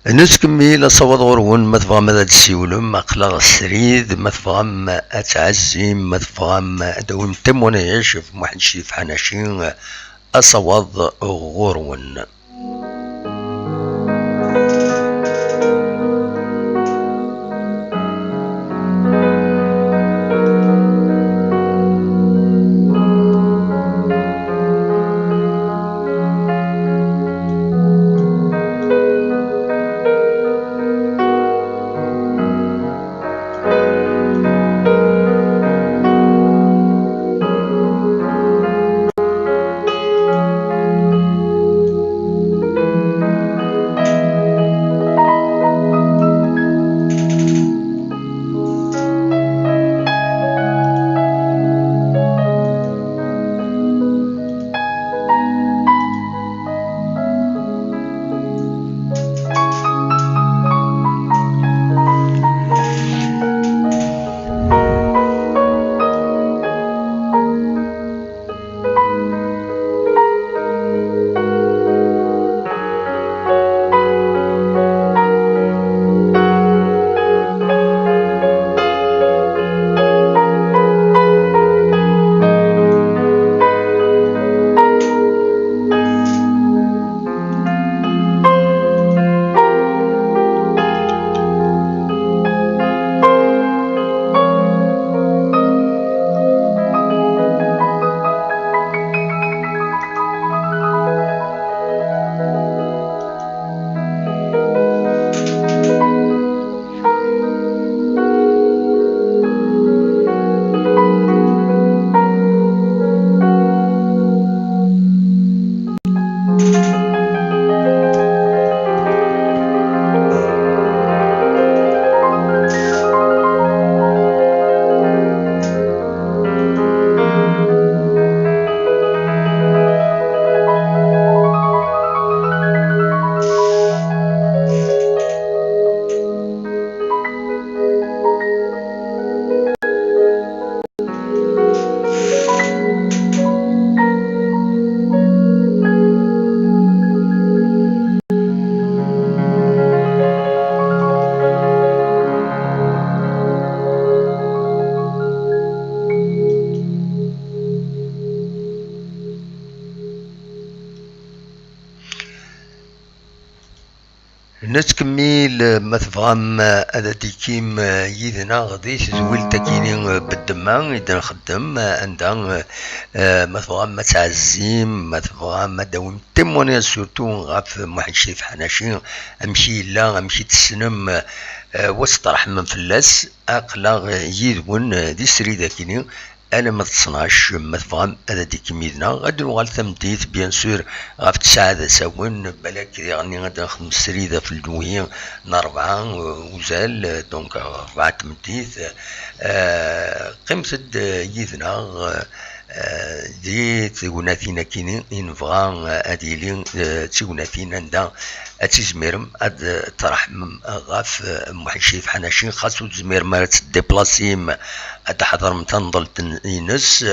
نتكمل صوت غرون ما تبغى هذا تسيولم ما قلا السريد ما تبغى اتعزم ما تبغى دوم تم وانا يعيش في واحد شي في حناشين اصوات غرون. نتكمل ما تفهم هذا ديكيم يدنا غادي تزول تاكيني بالدمان إذا نخدم عندها ما تفهم ما تعزيم ما تفهم ما داوم تموني سورتو غاف واحد شي في حناشي امشي لا امشي تسنم وسطرح من فلاس اقلا يدون دي سري داكيني انا ما تصنعش ما تفهم هذا ديك ميدنا غادي نوغال تمديت بيان سور غاف 9 ساون بالك يعني غادي نخدم السريده في الدويه نربعه وزال دونك 4 تمديت قيمت يدنا دي تيغوناتينا كينين ينفغا اديلين تيغوناتينا ندا اتزميرم اد ترحم غاف محشيف حناشين خاصو تزمير ما تديبلاسيم تحضر متنضل تنس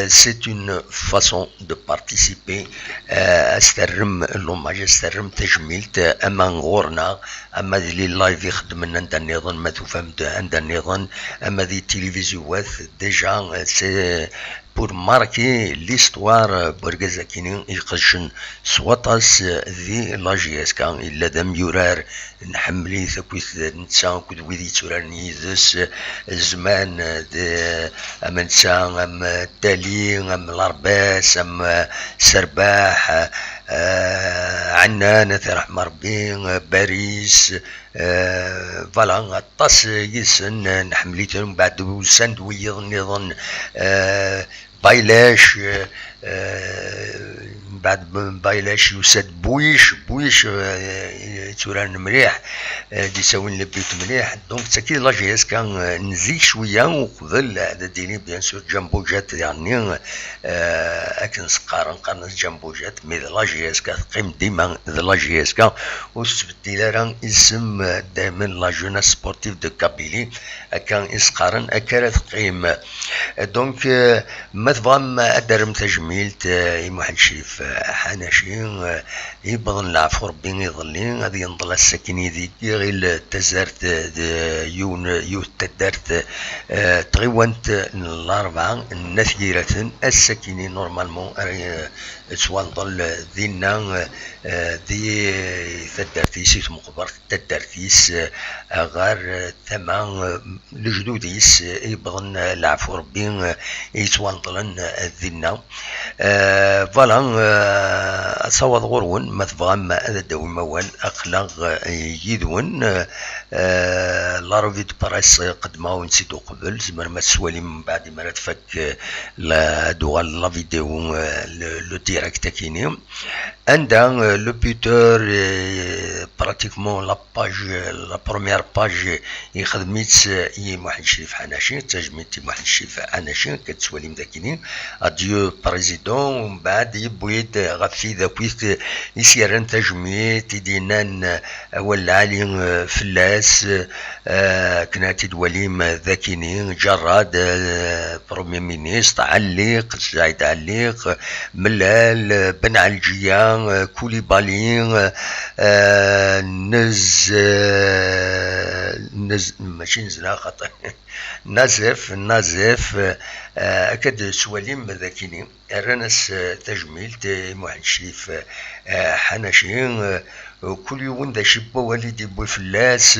سي اون فاسون دو بارتيسيبي استرم لوماج استرم تجميلت اما نغورنا اما لي لايف يخدم لنا عند النظام ما تفهمت عند النظام اما ذي التلفزيونات ديجا سي بور ماركي ليستوار برغازا كينين يقشن سواطاس ذي لاجياس كان الا دم يورار نحملي ثكويت نتسا كود ويدي تورار نيزس الزمان ام نتسا ام التالي ام الارباس ام سرباح عنان رحم ربي باريس فوالا غطاس يسن نحمليتهم بعد وسند ويض نظن بايلاش بعد بايلاش يسد بويش توران مليح دي ساوين لبيت مليح دونك تاكيد لاجياس كان نزيد شويه وقبل هذا ديني بيان سور جامبوجات يعني اكن نقارن جامبوجات مي لاجياس كتقيم ديما لاجياس كان وستبدل راه اسم دائما لا جوناس سبورتيف دو كابيلي كان اسقارن اكرت قيم دونك ما تفهم ادرم تجميلت واحد شريف حناشين يبغى نلعب ربي يظلين غادي ينضل السكيني ذيك غير تزارت يو تدارت تغيونت الاربعه النثيره السكيني نورمالمون سوا نضل ذينا ذي تدارتيس مقبر تدارتيس غار ثمان الجدوديس يبغى نلعب ربي يسوا نضلن ذينا فوالا صواد غرون ما تفهم هذا داوي موال اخلاق يدون لا روفي دو بارايس قدماو نسيتو قبل زعما ما تسوالي من بعد ما تفك لا دوال لا فيديو لو ديريكت كيني عندها لو بيتور براتيكمون لا باج لا بروميير باج يخدميت واحد شريف حناشين تجميتي واحد شريف حناشين كتسوالي مداكينين اديو بريزيدون ومن بعد يبويد غفي ذاكويت يسيرن تجميت يدينان والعالي فلاس كناتي دواليم ذاكينين جراد بروميير مينيستر عليق سعيد عليق ملال بن علجيان كوليبالي نز ماشي نزلا خاطر نازف اكاد سواليم ذاكيني رانس تجميل واحد شريف حناشين كل يوم دا شبه والدي بوي فلاس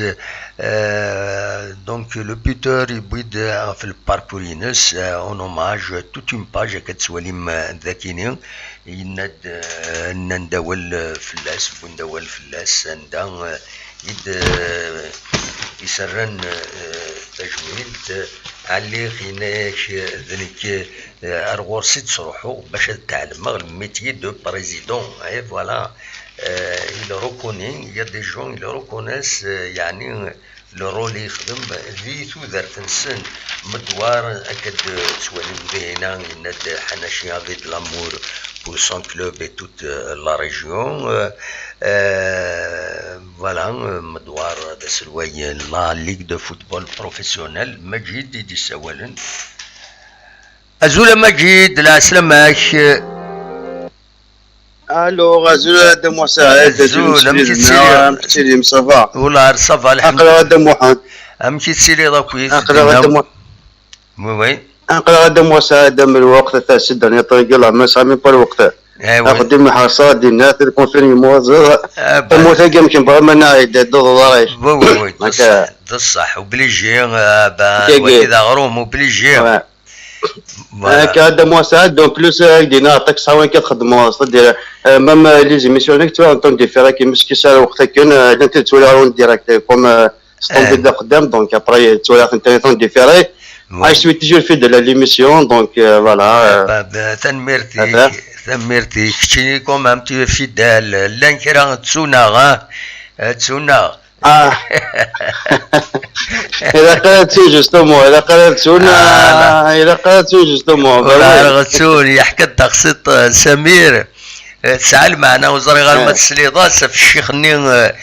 دونك لو بيتر يبيد في الباركورينس اون اوماج توت اون باج كتسواليم ذاكيني نداول فلاس ونداول فلاس ندا يد يسرن تجميل علي خيناش ذنك ارغور سيد صروحو باش تعلم الميتي دو بريزيدون اي فوالا il reconnaît, il y a des gens, ils reconnaissent يعني le rôle يخدم ذي تودرت نسن مدوار أكد سوالي مدينة يند حناشي avec de l'amour pour son club et toute la région voilà مدوار هذا سلوي لا ليغ دو فوتبول بروفيسيونيل مجيد يدي سوالن أزول مجيد لا سلاماش الو غازول هذا مساعد امشي مصطفى والله صافا الحمد لله هذا محمد امشي تسيري ضاكويت وين انقل هذا مساعد من الوقت تاع السداني طريق الله ما سامي با الوقت اخذ المحاصات ديال الناس الكونفيني موزع الموت يمكن بغا ما نعيد $2 وي بصح وبليجي اذا غروم وبليجي هذا مساعد دون بلوس دينا عطاك صحوان كتخدموا ديال ميم لي زيميسيون تو اونطون ديفيرا كي مسكي سال وقتها كان انت تولي رون ديريكت كوم ستوندي دا قدام دونك ابري تولي انت ديفيري Je suis toujours fidèle à l'émission, donc voilà. تمرتي كشتيني كوم ام تي فيدال لان كرا تسونا تسونا إذا قالت جوستومون إذا قالت تسونا إذا قالت جوستومون غتسول يحكي تقسيط سمير تسأل معنا وزري غير ما تسليضات في الشيخ ني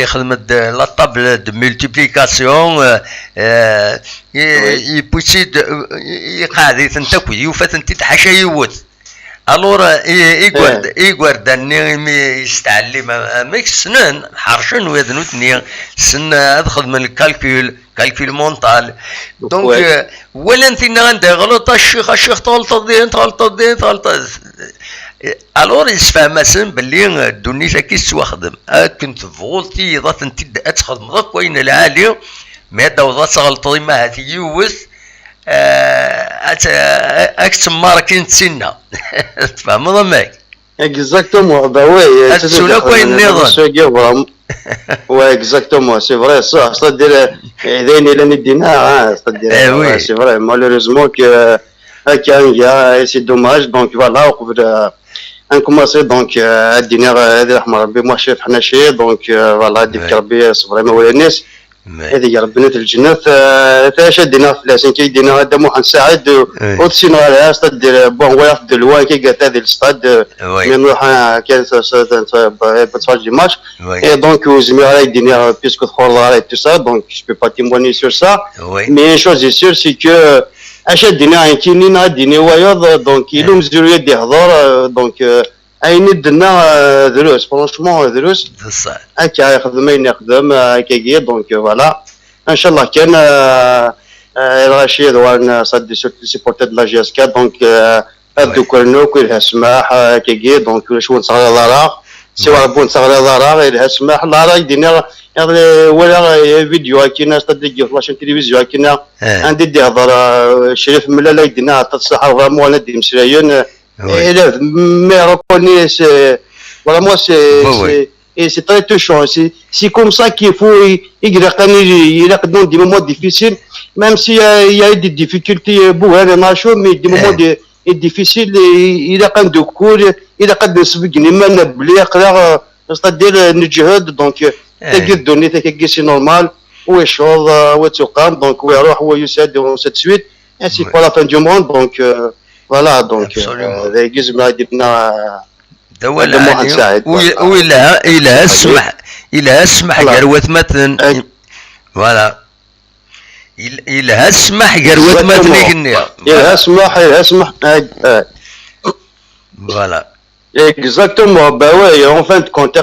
يخدم لا طابل دو مولتيبليكاسيون يبوسيد يقعد يتنتكوي يوفات انت تحاشا يوت الور يقعد اني يستعلم ميك سنن حرشن وذنوتني سن ادخل من الكالكول مونتال دونك ولا انت عندك غلط الشيخ غلط الور يسفهم سن باللي الدنيا كيس واخدم كنت فولتي ضات انت تخدم ضك وين العالي ما دوضات غلطي ما هاتي يوث اكتم ماركين تسنة تفهم ضمك exactement bah ouais تسونا كوين نظام ouais exactement c'est vrai ça c'est-à-dire اذا لن ندينا c'est-à-dire c'est vrai malheureusement que c'est dommage donc voilà on نكمل دونك الدينار هذه رحمه ربي ما شاف حنا شي دونك فوالا ديك ربي فريمون ولا الناس هذه ربنا الجنة فاش دينا فلاسين كيدينا هذا محمد سعد وتسينا على استاد بون واقف د لوان كي قالت هذه الاستاد من نروح كانت بتفرج الماتش اي دونك وزمي على الدنيا بيسكو تخور على تو سا دونك جو بي با تيموني سور سا مي شوز سور سي كو اش دينا كاينين ديني وايض دونك يلوم زيرو يدي هضور دونك اين دنا دروس فرونشمون دروس هكا يخدم اين يخدم هكاكي دونك فوالا ان شاء الله كان الرشيد وان صدي سيبورتي دو لا جي اس كا دونك هادو كورنو كلها سماح هكاكي دونك شو نصغر دارا سوا ربون صغر دارا لها سماح لا راه يدينا ولا فيديو كاين صدي فلاش تلفزيون كاين عندي دي هضر شريف ملا يدينا تصح فريمون انا دي مسرايون élève mais reconnaît vraiment c'est très touchant c'est comme ça qu'il faut il a des moments difficiles même s'il y a des difficultés mais des moments difficiles il a quand de cours il a quand de سبقني ما نبلي قرا c'est-à-dire نجهد donc تقدر دوني تكي سي نورمال ويشوض وتقام donc ويروح ويساعد وسات سويت ainsi pour la fin du monde donc voilà donc جزمنا جبنا دولة وإلى اسمح قروة مثلا فوالا إلى اسمح قروة مثلا كنيا إلى اسمح voilà exactement bah ouais en fin de compte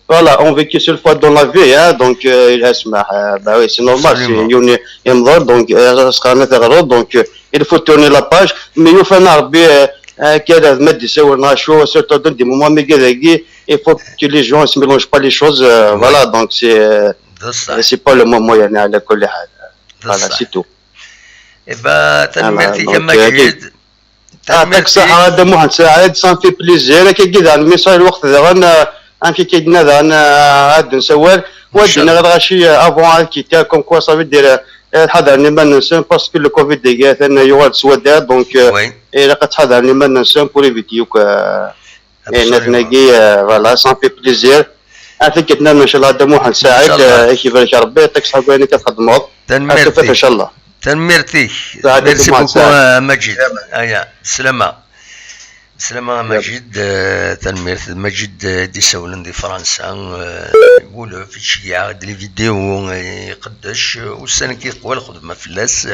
voilà on vit qu'une seule fois dans la vie hein donc إلى اسمح bah oui c'est normal c'est يوني يمضر donc سخانة تغرض donc il faut tourner la page mais il faut نعربي كذا ما يسوي شو surtout dans des moments ميغاكي il faut que les gens se mélangent pas les choses voilà donc c'est pas le moment يعني على كل حال voilà c'est tout إبا تنمرتي كما جيد يعطيك الصحة هذا محمد سعد سان في بليزير كي كذا الميساج الوقت ذا انا كي كيدنا ذا انا عاد نسوال ودينا غير غاشي افون كي تا كوم كوا صافي دير حضرني ما ننسى باسكو لو كوفيد ديجات انا يوالد سودا دونك الا كتحضرني ما ننسى بور ايفيتيوك نتناقي فوالا سان في بليزير عافاك كتنام ان شاء الله هذا محمد سعد كيفاش ربي يعطيك الصحة وين كتخدموا ان شاء الله تنمرتي ميرسي بوكو مجيد سلامة مجيد تنمير مجيد دي سولن دي فرنسا يقول في الشيعة دي فيديو يقدش والسنة كي قوال خدمة فلاس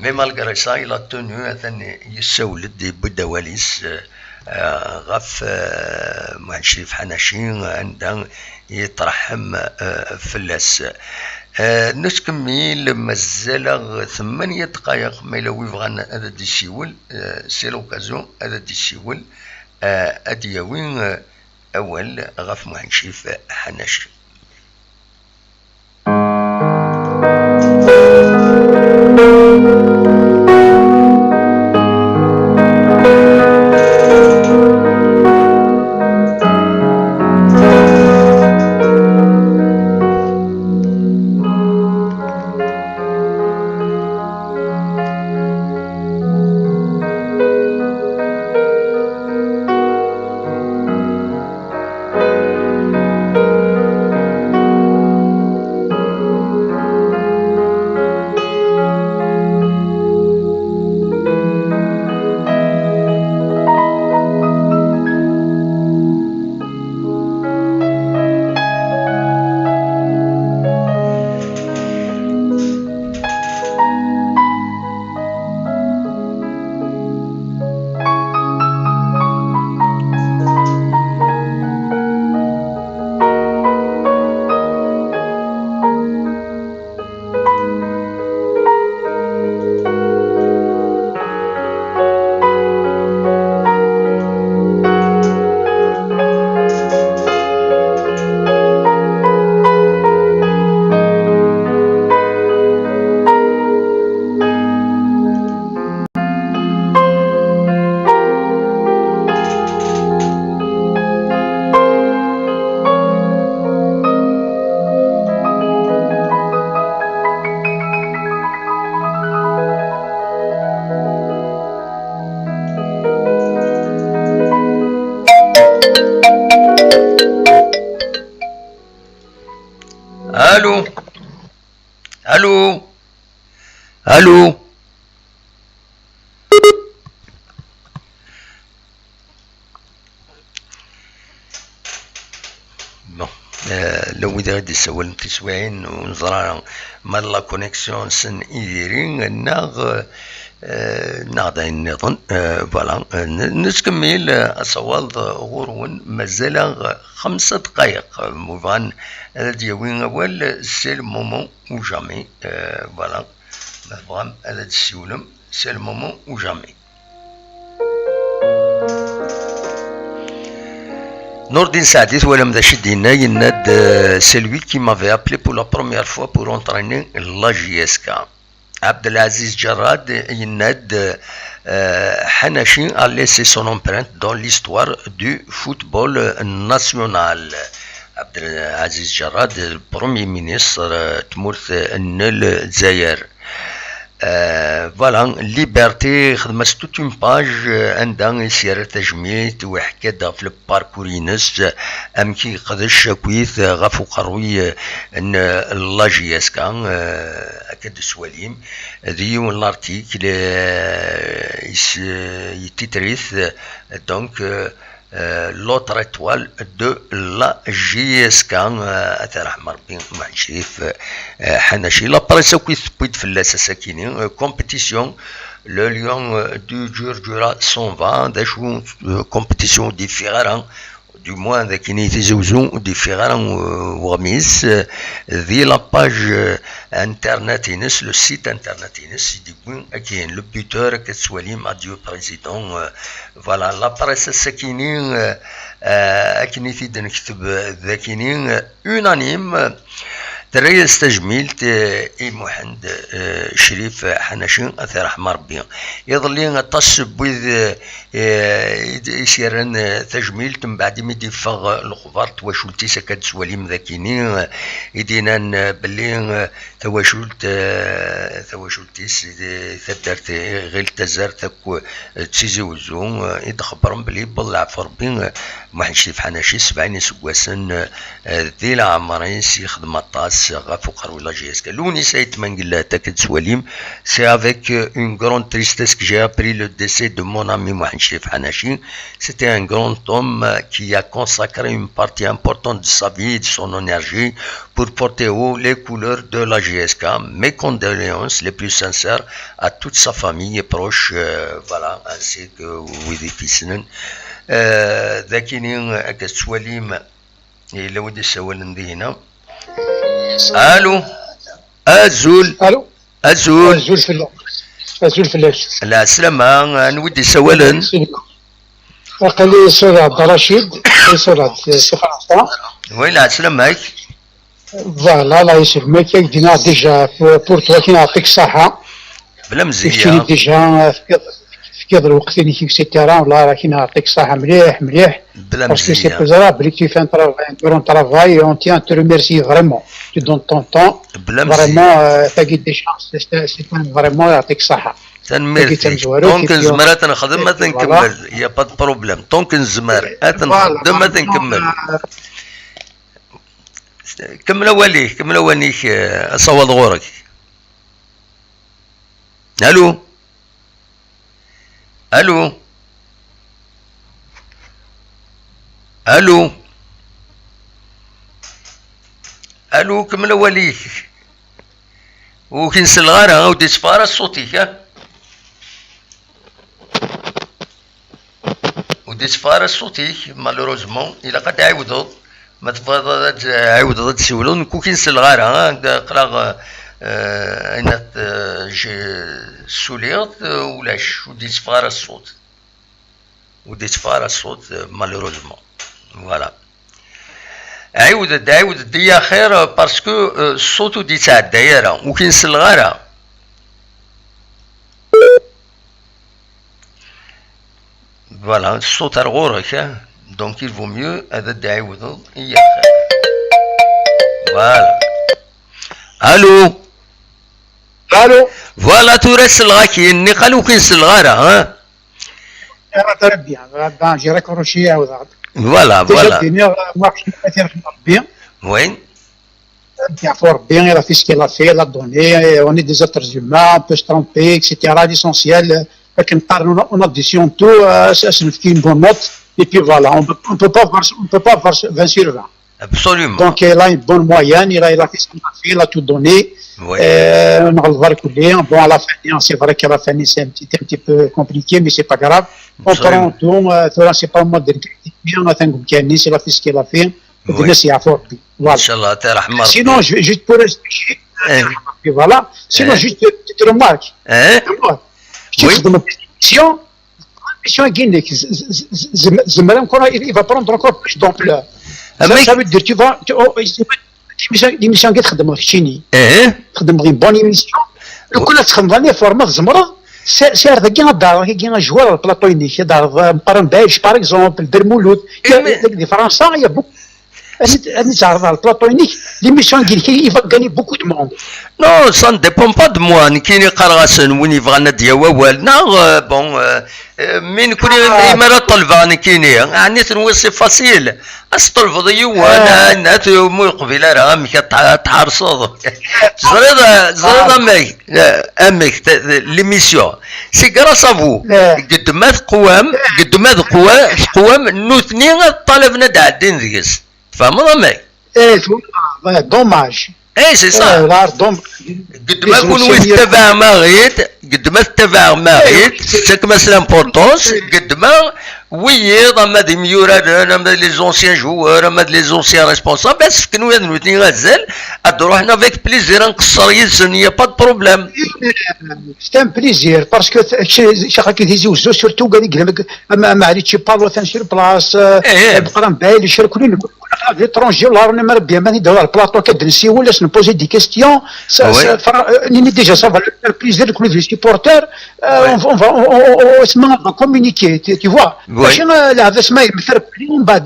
مي مالغري سا إلا تونو ثاني يسولد دي بدواليس غف مع شريف حناشي عندها يترحم فلاس نكمل مازال 8 دقائق ما إلا ويبغى هذا دي سيول سي لوكازيون هذا دي سيول أدياوين أول غف محنشيف حناشي الو الو الو بون لو إذا غادي يسول تسويعين ونزرع مال لا كونيكسيون سن إيديرين ناغ ناغدا النظن فوالا نكمل أصوات غورون مازال 5 دقائق موفان دياوين أول سي المومون أو جامي فوالا مفهوم هذا السيولم سي المومون أو جامي Nordin Saadis, c'est lui qui m'avait appelé pour la première fois pour entraîner la JSK. Abdelaziz Jarrad Hanashi a laissé son empreinte dans l'histoire du football national. Abdelaziz Jarrad, le premier ministre de Zaïre. فوالا ليبرتي خدمت توت اون باج عندها سير تجميت وحكات في الباركورينس ام كي قدش كويث غافو قروي ان لا جي اس كان اكاد سواليم ديون لارتيكل يتيتريث دونك l'autre étoile de la JSK أترحم ربي مع شريف حناشي لا بريس كويث بيت في اللاسة ساكينين كومبيتيسيون le lion du Djurdjura s'en va داشو كومبيتيسيون ديفيران du moins ذاك يتزوزو ديفيران وغميس ذي لا باج انترنت ينس لو سيت انترنت ينس يديكون اكين لو بوتور كتسواليم اديو بريزيدون فوالا لا بريس الساكينين اكين يفيد نكتب ذاكينين اونانيم تريس تجميلت اي محمد شريف حناشي اثر احمر ربي يظلين تصب بوذ يسيرن تجميلت من بعد ميدي فغ الخبار تواشلتي سكاد سواليم ذاكيني يدينا بلي تواشلتيس ثبترت غير تزارتك تسيزي وزون يتخبرن بلي بالله فربي محمد شريف حناشي 70 سواسن ذي العمرين يخدم الطاس c'est avec une grande tristesse que j'ai appris le décès de mon ami Mohamed Chérif Hanachi. C'était un grand homme qui a consacré une partie importante de sa vie et de son énergie pour porter haut les couleurs de la JSK. Mes condoléances les plus sincères à toute sa famille et proches, voilà, ainsi que Widi Fissinen. ذاكينين أكسواليم لو دي سوالن دي هنا الو ازول الو ازول ازول فلاش لا سلامة نودي سوالن قال لي سوري عبد الرشيد سوري سي فرنسا وين لا سلامك فوالا الله يسلمك دينا ديجا بور توا كي نعطيك الصحة بلا مزيان ديجا في هذا الوقت اللي كيف سي تيران والله راه كي نعطيك الصحة مليح بلا مزيان سي بوزرا بلي tu fais un travail et on tient à te remercier vraiment tu donnes ton temps vraiment تاقي دي شانس سي vraiment يعطيك الصحة تنميرتي طونك نزمر تنخدم ما تنكمل يا با دو بروبليم طونك نزمر تنخدم ما تنكمل كمل اوليك اصوض غورك الو كمل اوليك وكنسل الغارة ودي سفارة الصوتي ودي سفارة الصوتي مالوروزمون إلا قد عاودوا ما تفضلت عاودوا تسولون كو كنسل الغارة قرا أين سوليط ولاش ودي سفارة الصوت مالوروزمون فوالا عاود ديا خير باسكو الصوت دي تاع الدايره وكنسل الغاره فوالا الصوت رغورك دونك il vaut mieux هذا داعود هي خير فوالا الو فوالا ترسل غاكي اني قالوا كنسل الغاره ها انا تربي انا جي راكروشي عاود فوالا وين fort bien, il a fait ce qu'il a fait, il a donné, on est des êtres humains, on peut se tromper, etc. L'essentiel, on additionne tout, ça nous fait une bonne note, et puis voilà, on peut pas avoir 20 sur 20. Absolument. Donc il a une bonne moyenne, il a fait ce qu'il a fait, il a tout donné. Oui. Bon, à la fin, c'est vrai qu'à la fin, c'est un petit peu compliqué, mais c'est pas grave. On prend tout, c'est pas moi de le critiquer, on a fait il a fait ce qu'il a fait. Voilà. Sinon, juste pour expliquer, voilà. Sinon, juste une petite remarque. Tu fais une mission Guinée, il va prendre encore plus d'ampleur. Ça veut dire, tu vas, l'émission qui تخدم في الشيني تخدم غير بون ايميسيون لو كنا تخدم لي فورما زمره سير ذاك الدار كي جوار البلاطوينيك دار مقارن بايش باغ اكزومبل برمولود دي فرنسا يا بوك أني تعرض على البلاطوينيك l'émission qui va gagner beaucoup de monde. Non, ça ne dépend pas de moi. نكيني قرغسن وين يبغى نديا والنا بون من كل إمارة طلبة نكيني يعني تنوي سي فاسيل أستلف ضيوان نات مو قبيلة راه مك تحرصض زريضة أمك ليميسيون سي غراس أفو قد ما قوام نوثني طالبنا دعدين ذيس فاهم ضمك؟ إيه دوماج. ايه سي صح قد ما يكون يتبع ما غيت قد ما تتبع ما غيت ساك مثلا بورتونس قد ما ويض اما دي ميوراد اما لي زونسيان جوار اما لي زونسيان ريسبونسابل بس كانوا هاد نوتني غزال ادرو حنا فيك بليزير نقصر يزن يا با دو بروبليم سي ان بليزير باسكو شي كي تيزوزو سورتو قال لك ما عرفتش بالو تنشير بلاص بقرا بايل يشاركوني l'étranger, là, on aimerait bien mener dans le plateau de si vous laissez nous poser des questions. Ça déjà, ça va le faire plaisir que les supporters, on va communiquer, tu vois. Là, avec ce mail, on va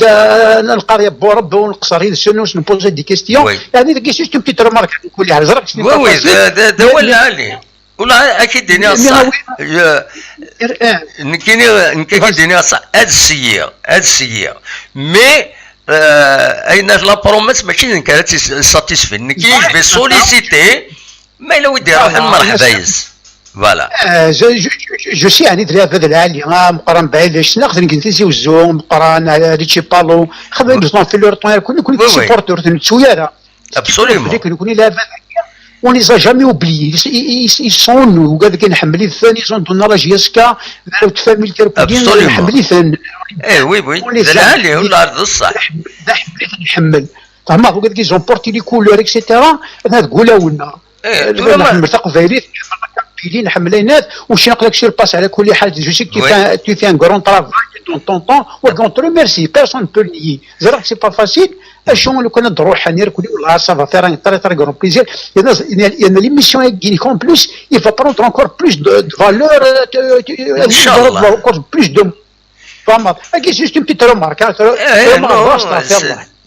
القرية بورب والقصري nous poser des questions. يعني des questions, une petite remarque. Oui, ده ولا علي. ولا أكيد دنيا صح. نكيني دنيا صح. هاد السيئة. مي أين لا بروميس ماشي كانت ساتيسفي نكيش بي سوليسيتي ما إلا ودي روح المرحبايز فوالا جو سي يعني دري هذا العالي مقارن بعيلاش نقدر نكنتيزي وزو مقارن ريتشي بالو خدم بزون في لورطون كل سيبورتور تسويا ابسوليومون كون لا on les a jamais oubliés ils sont nous قاعد كنحمل الثاني زون راه جيسكا داروا تفاميل كربودين نحمل الثاني وي العالي ولا الارض الصح نحمل فما هو قاعد كيزون بورتي لي كولور اكسيتيرا هذا تقولها ولنا نرتقوا فيريت بيلين حملينات وش نقول لك شي باس على كل حال جو سي tu fais un grand travail dans ton temps on te remercie personne peut le nier زرا c'est pas facile شلون لو كنا نروح نركض والله ça va faire un très grand plaisir il y a l'émission qui en plus il va prendre encore plus de valeur encore plus de فما c'est juste une petite remarque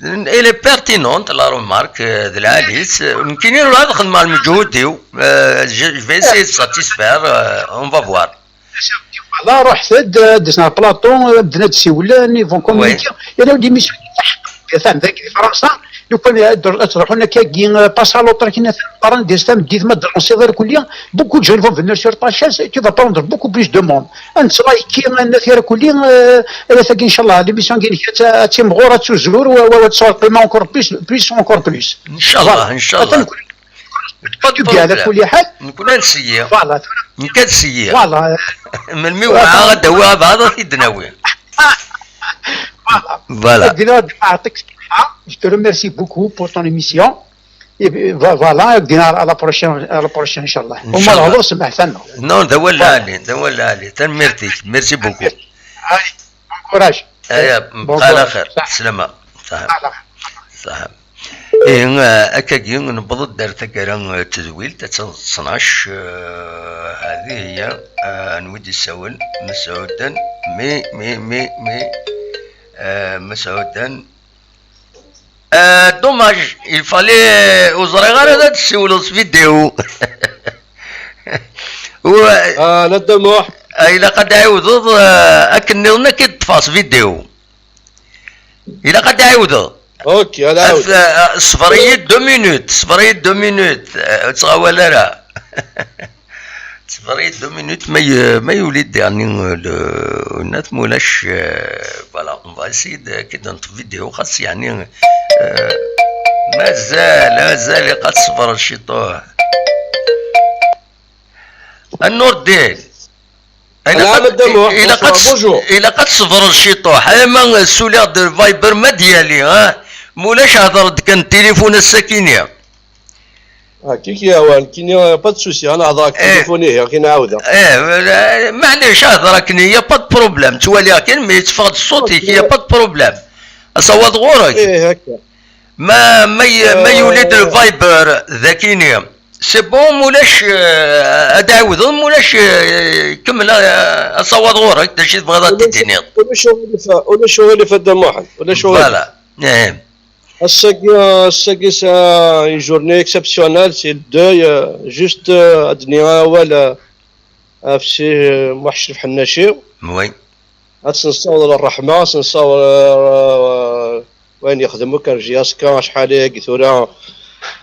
Elle est pertinente la remarque de l'Alice. يمكن هذا خدمة مع المجهود ديو. Je vais essayer de satisfaire. On va voir. لا رحت دزنا بلاطون بدنا نتسولوا نيفون كوميونيكي يا دي ميسيون فهم ذاك فرنسا لو كان تروحوا لنا كي باس لوطر كنا قرن دي ستام ديت ما درونسيغر كليا بوكو دو جون فون فينير سور تا شاز تو فا بروندر بوكو بليس دو موند انت لايكي الناثير كليا ثاك ان شاء الله لي ميسيون كاين تيم غورا تزور وتصور قيمه اونكور بليس اونكور بليس ان شاء الله ان شاء الله تبقى على كل حال نكون نسيي فوالا نكنسيي فوالا من الموعى غدا هو بعض في الدناوي Voilà. Je te remercie beaucoup pour ton émission. Et voilà, à la prochaine, Inch'Allah. Non, ده ولا علي تنمرتي ميرسي بوكو. Bon courage. على خير سلامة صح أكاكي نبض دارت كرا تزويل تتصنعش هذه هي نودي السؤال مسعودا مي مسعودا دوماج il وزري غير هذا تسولو في فيديو لا الدموح إلا قد عاودوا أكني لنا كي تفاص فيديو إلا قد عاودوا اوكي هذا عاود صفرية 2 مينوت صفرية 2 مينوت تغاول لا صفرية 2 مينوت ما يولد يعني الناس مولاش فوالا اون فا اسيد كي دونت فيديو خاص يعني مازال قد صفر الشيطان النور ديل إلا قد صفر الشيطوح ما سوليغ دو فايبر ما ديالي ها مولاش هضرت كان التليفون الساكينية كيك يا وان كاين با سوسي انا هضرك تليفونيه كي نعاودها معليش هضرك يا با بروبليم توالي كان مي تفقد صوتك يا با بروبليم اصوات غورك هكا ما يولد الفايبر ذاكينيا سي بون مولاش ادعوذ مولاش كمل اصوات غورك تا شي تبغى تديني ولا شغل في الدم واحد ولا شغل فوالا نعم الساقي سا اون جورني اكسبسيونيل سي الدوي جوست الدنيا ولا في محشر حناشي وي نصور الرحمه نصور وين يخدموا كان جياسكا شحال هاكي ثورا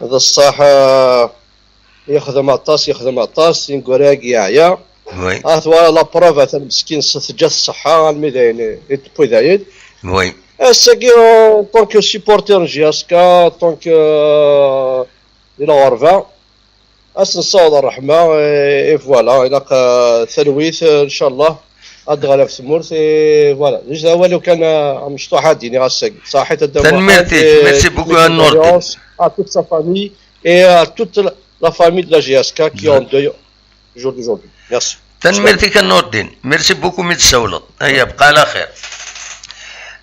هذا الصح يخدم عطاس ينقراكي يعيا وي ثورا لا بروف هذا المسكين جا الصحه الميدان يطبي دايد وي الساقي طونك سيبورتير جياسكا طونك الى غرفه نصور الرحمه اي فوالا الى ثلويث ان شاء الله غادي في ثمورث فوالا جوج هو لو كان مشطوح هاديني غاساك صحيت الدم ميرسي بوكو النور à toute sa famille et à toute la famille de la GSK qui ont deuil jour d'aujourd'hui. Merci. تنميرتك النور الدين ميرسي بوكو متسولط هيا بقى على خير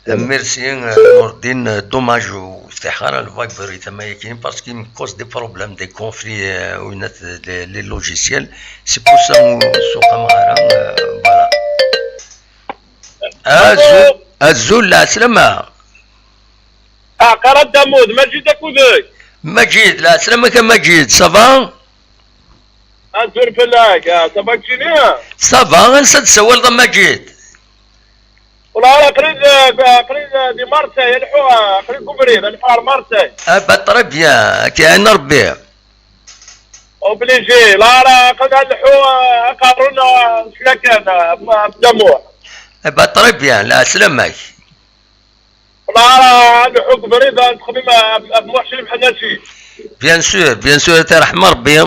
ميرسي نور الدين دوماج وافتخار الفايبر تما كاين باسكو مي كوز دي بروبليم دي كونفلي وينات لي لوجيسيال سي بور سا سوق مغارا فوالا الزول العسلامة قرا دامود مجيد اكودك مجيد العسلامة كمجيد صافا انتور فلاك صافا كشينيا صافا نسد سوال ضم مجيد والله قريب دي مارسي الحوا قريب كوبري الحوار مارسي با بيان كاين ربي اوبليجي لا راه قد الحوا قارونا شلاكان بدموع با بيان لا سلامك والله راه الحوا كوبري تخدم بمحشر بحناشي بيان سور ترحم ربي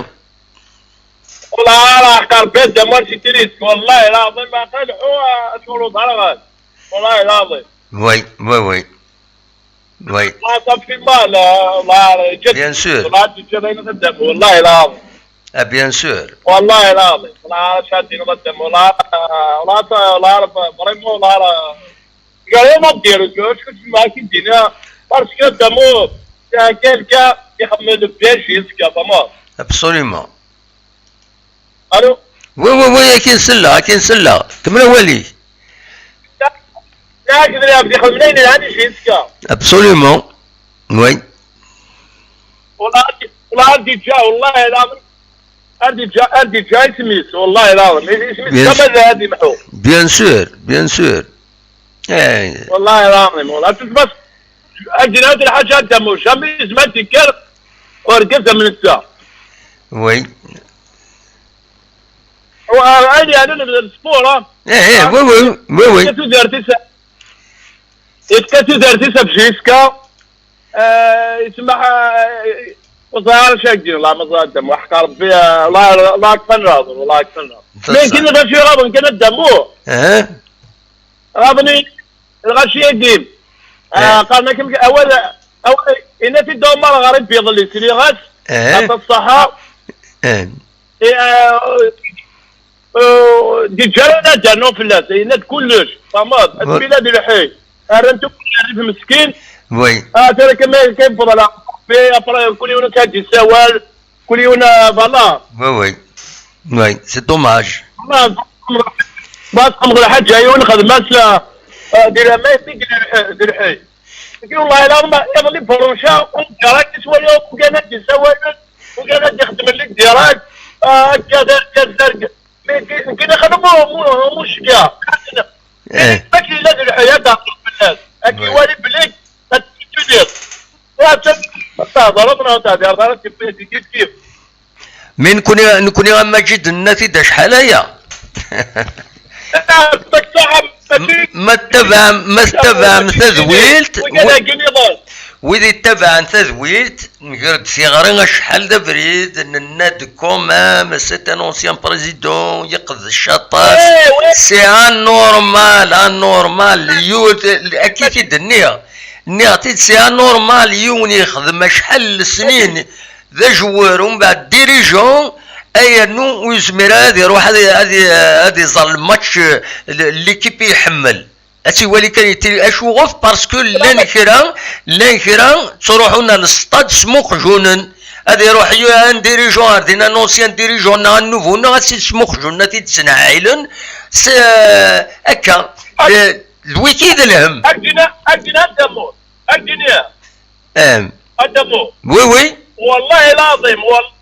والله راه قربت دموع شي تريس والله العظيم ما الحوا شروط على والله العظيم وي ما صاب في مال والله جد بيان سور والله العظيم بيان سور والله العظيم والله شادين قدام والله فريمون والله قالوا ما ديروا واش كنت معاك الدنيا باسكو قدامو كالكا يحمل بيان شي يسكا فما ابسوليومون الو وي كاين سله كمل ولي لا كذا يا بدي خدمني عندي شي يسكا ابسوليومون وي والله عندي جا والله العظيم عندي جا سميس والله العظيم سميس كمل هذه محو بيان سور والله العظيم والله بس عندنا هذه الحاجات دمو جامي زمانتي كير ورقتها من الساعة وي وعندي انا السبور وي كاتو دارتيسا بجيسكا يسمح وصار شاكدين والله ما صار الدم وحق ربي الله اكبر راضي والله اكبر راضي لكن الغشي غابن كان الدمو غابني الغشي يقيم قالنا كم اول ان في الدوم مره غريب بيض اللي سيري غاس الصحه دي جانا جانو في اللات ينات كلش صماد البلاد الحي رنتو كل مسكين وي ترى كما كاين فضل في ابرا كل يوم كاجي سوال كل يوم فوالا وي سي دوماج ما تقمغ الحاج عيون خدمات دير ما يديك دير حي والله لا ما يظل فرنشا وكراك شويه وكانت تسوال وكانت يخدم لك ديراك كذا كده خدموا مشكله اكيد لازم الحياه تعطيك بالناس اكيد والي بليك تدير تهضر تهضر كيف من نكوني غما جد النتيجة شحال هي ما تبع تذويلت وإذا تبع تذويلت نقرد ثغرين شحال دا بريد الناد كومام سي ان اونسيان بريزيدون يقضي الشطاف سي ان نورمال يوت اكيد النية تيد سي ان نورمال يون يخدم شحال السنين ذا جوار ومن بعد ديريجون اي نو ويزمر هذه يروح هذه ظل الماتش ليكيب يحمل هاتي ولي كان اشوغف باسكو لان كرا تروحونا للستاد سموق جونن هذا يروح ان ديريجون دينا نونسيان ديريجون نوفو نغسي سموق جون تيتسنع عيلن هكا الويكيد الهم اجنا الدمور اجنا الدمور وي والله العظيم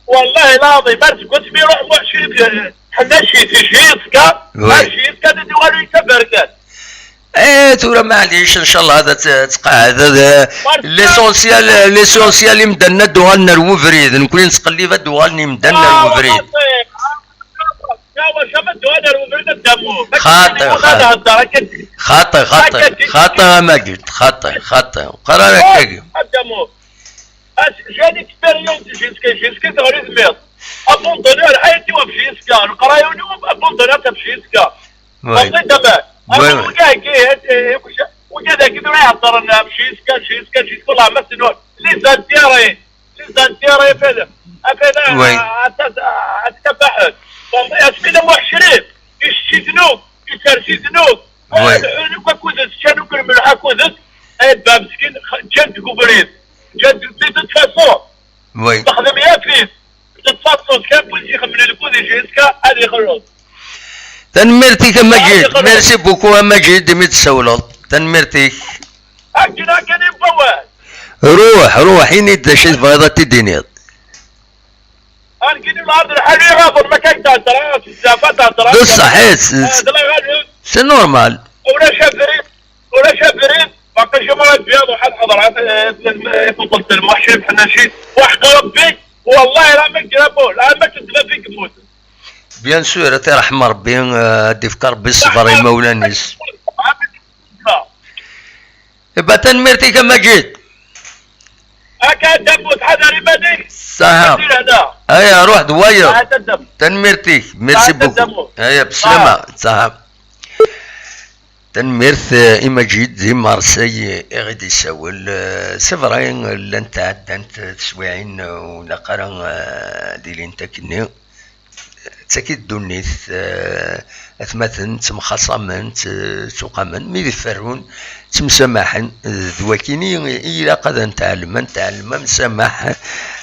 والله العظيم بس كنت بيروح محشي حنا شيسكا شيسكا تدوالو يتبركات تورا معليش ان شاء الله هذا تقعد هذا ليسونسيال يمدنا دوالنا الوفريد نكون نتقلب دوالني يمدنا الوفريد خاطر ما قلت خاطر قرارك كاكي جاني اكسبيريونس جيسكا تغري زمير ابوندوني حياتي وبجيسكا القرايوني ابوندوني تبجيسكا فهمتي تمام اما وكذا كذا راح يهضر لنا بشيسكا والله ما تنول لي زانتيري فهذا اتبعت فهمتي اسمينا موحشرين يشتي ذنوب يسرسي ذنوب كوزت شانو كرمل حكوزت باب مسكين جد كوبريد جد تلاتة فاسون وي تخدم يا فيس تتفصل كان بوليسي يخمن الكوزي جيسكا هذه يخرج تنمرتك مجيد ميرسي بوكو مجيد متسولط تنمرتك اجنا كان يبوال روح ينيد شي بغيضة تدينيض انكيني الارض الحالي غافر ما كان تهدر الزافات تهدر صحيح سي نورمال ولا شافرين باقي جماعة بياض وحد حضرات فضلت المحشر بحنا شي واحد ربي والله لا ما جربوا لا ما كنت فيك تموت بيان سور ترحم ربي دي فكر بالصبر يا مولانيس يبقى تنمرتي كما جيت هكا دبوت حذري ماديك صح هيا روح دوير تنمرتي ميرسي بوكو هيا بسلامة صح تنمرت إما جيد زي مارسي غادي يساول سفرين لن تعدنت تسويعين ولا قرا ديلين تاكني تاكيد دونيث اثمثن تمخاصمن تسوقمن مي فرون تمسامحن ذواكيني الى قد نتعلم مسامح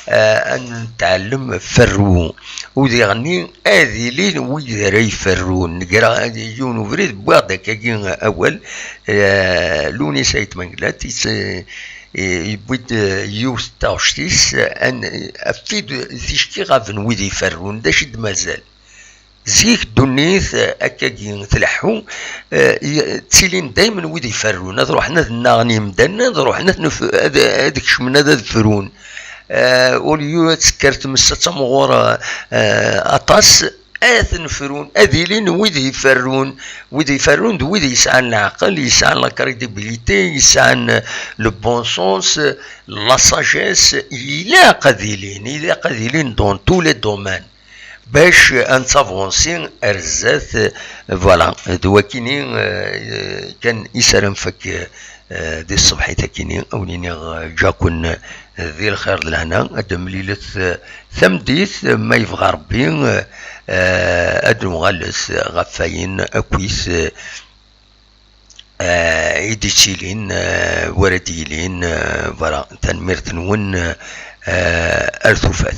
ان نتعلم فرو ودي غني هذه لين ويدي راي فرون نقرا يجون وفريد بواحد كاين اول لوني سايت منقلات يبود يوث تاوشتيس ان افيد تيشكي غافن ويدي فرون داشد مازال زيك دونيث اكاكي تلحو تسيلين دايما ويدي فرون نروح نغني مدنا نروح هذيك شمنا هذا الفرون وليو تسكرت مسا مغور اطاس اثنفرون اذيلين ويدي يفرون ويدي يسعن العقل يسعن لا كريديبيليتي يسعن لو بون سونس لا ساجيس الى قذيلين دون تو لي دومين باش ان سافونسي ارزات فوالا دواكيني كان يسرم فك دي الصبح تاكيني اوليني جاكون ذي الخير لهنا ادم ليلة ثمديث ما يبغى ربي ادم غالس غفاين اكويس ايديتيلين ورديلين فوالا تنمير تنون ارثوفاث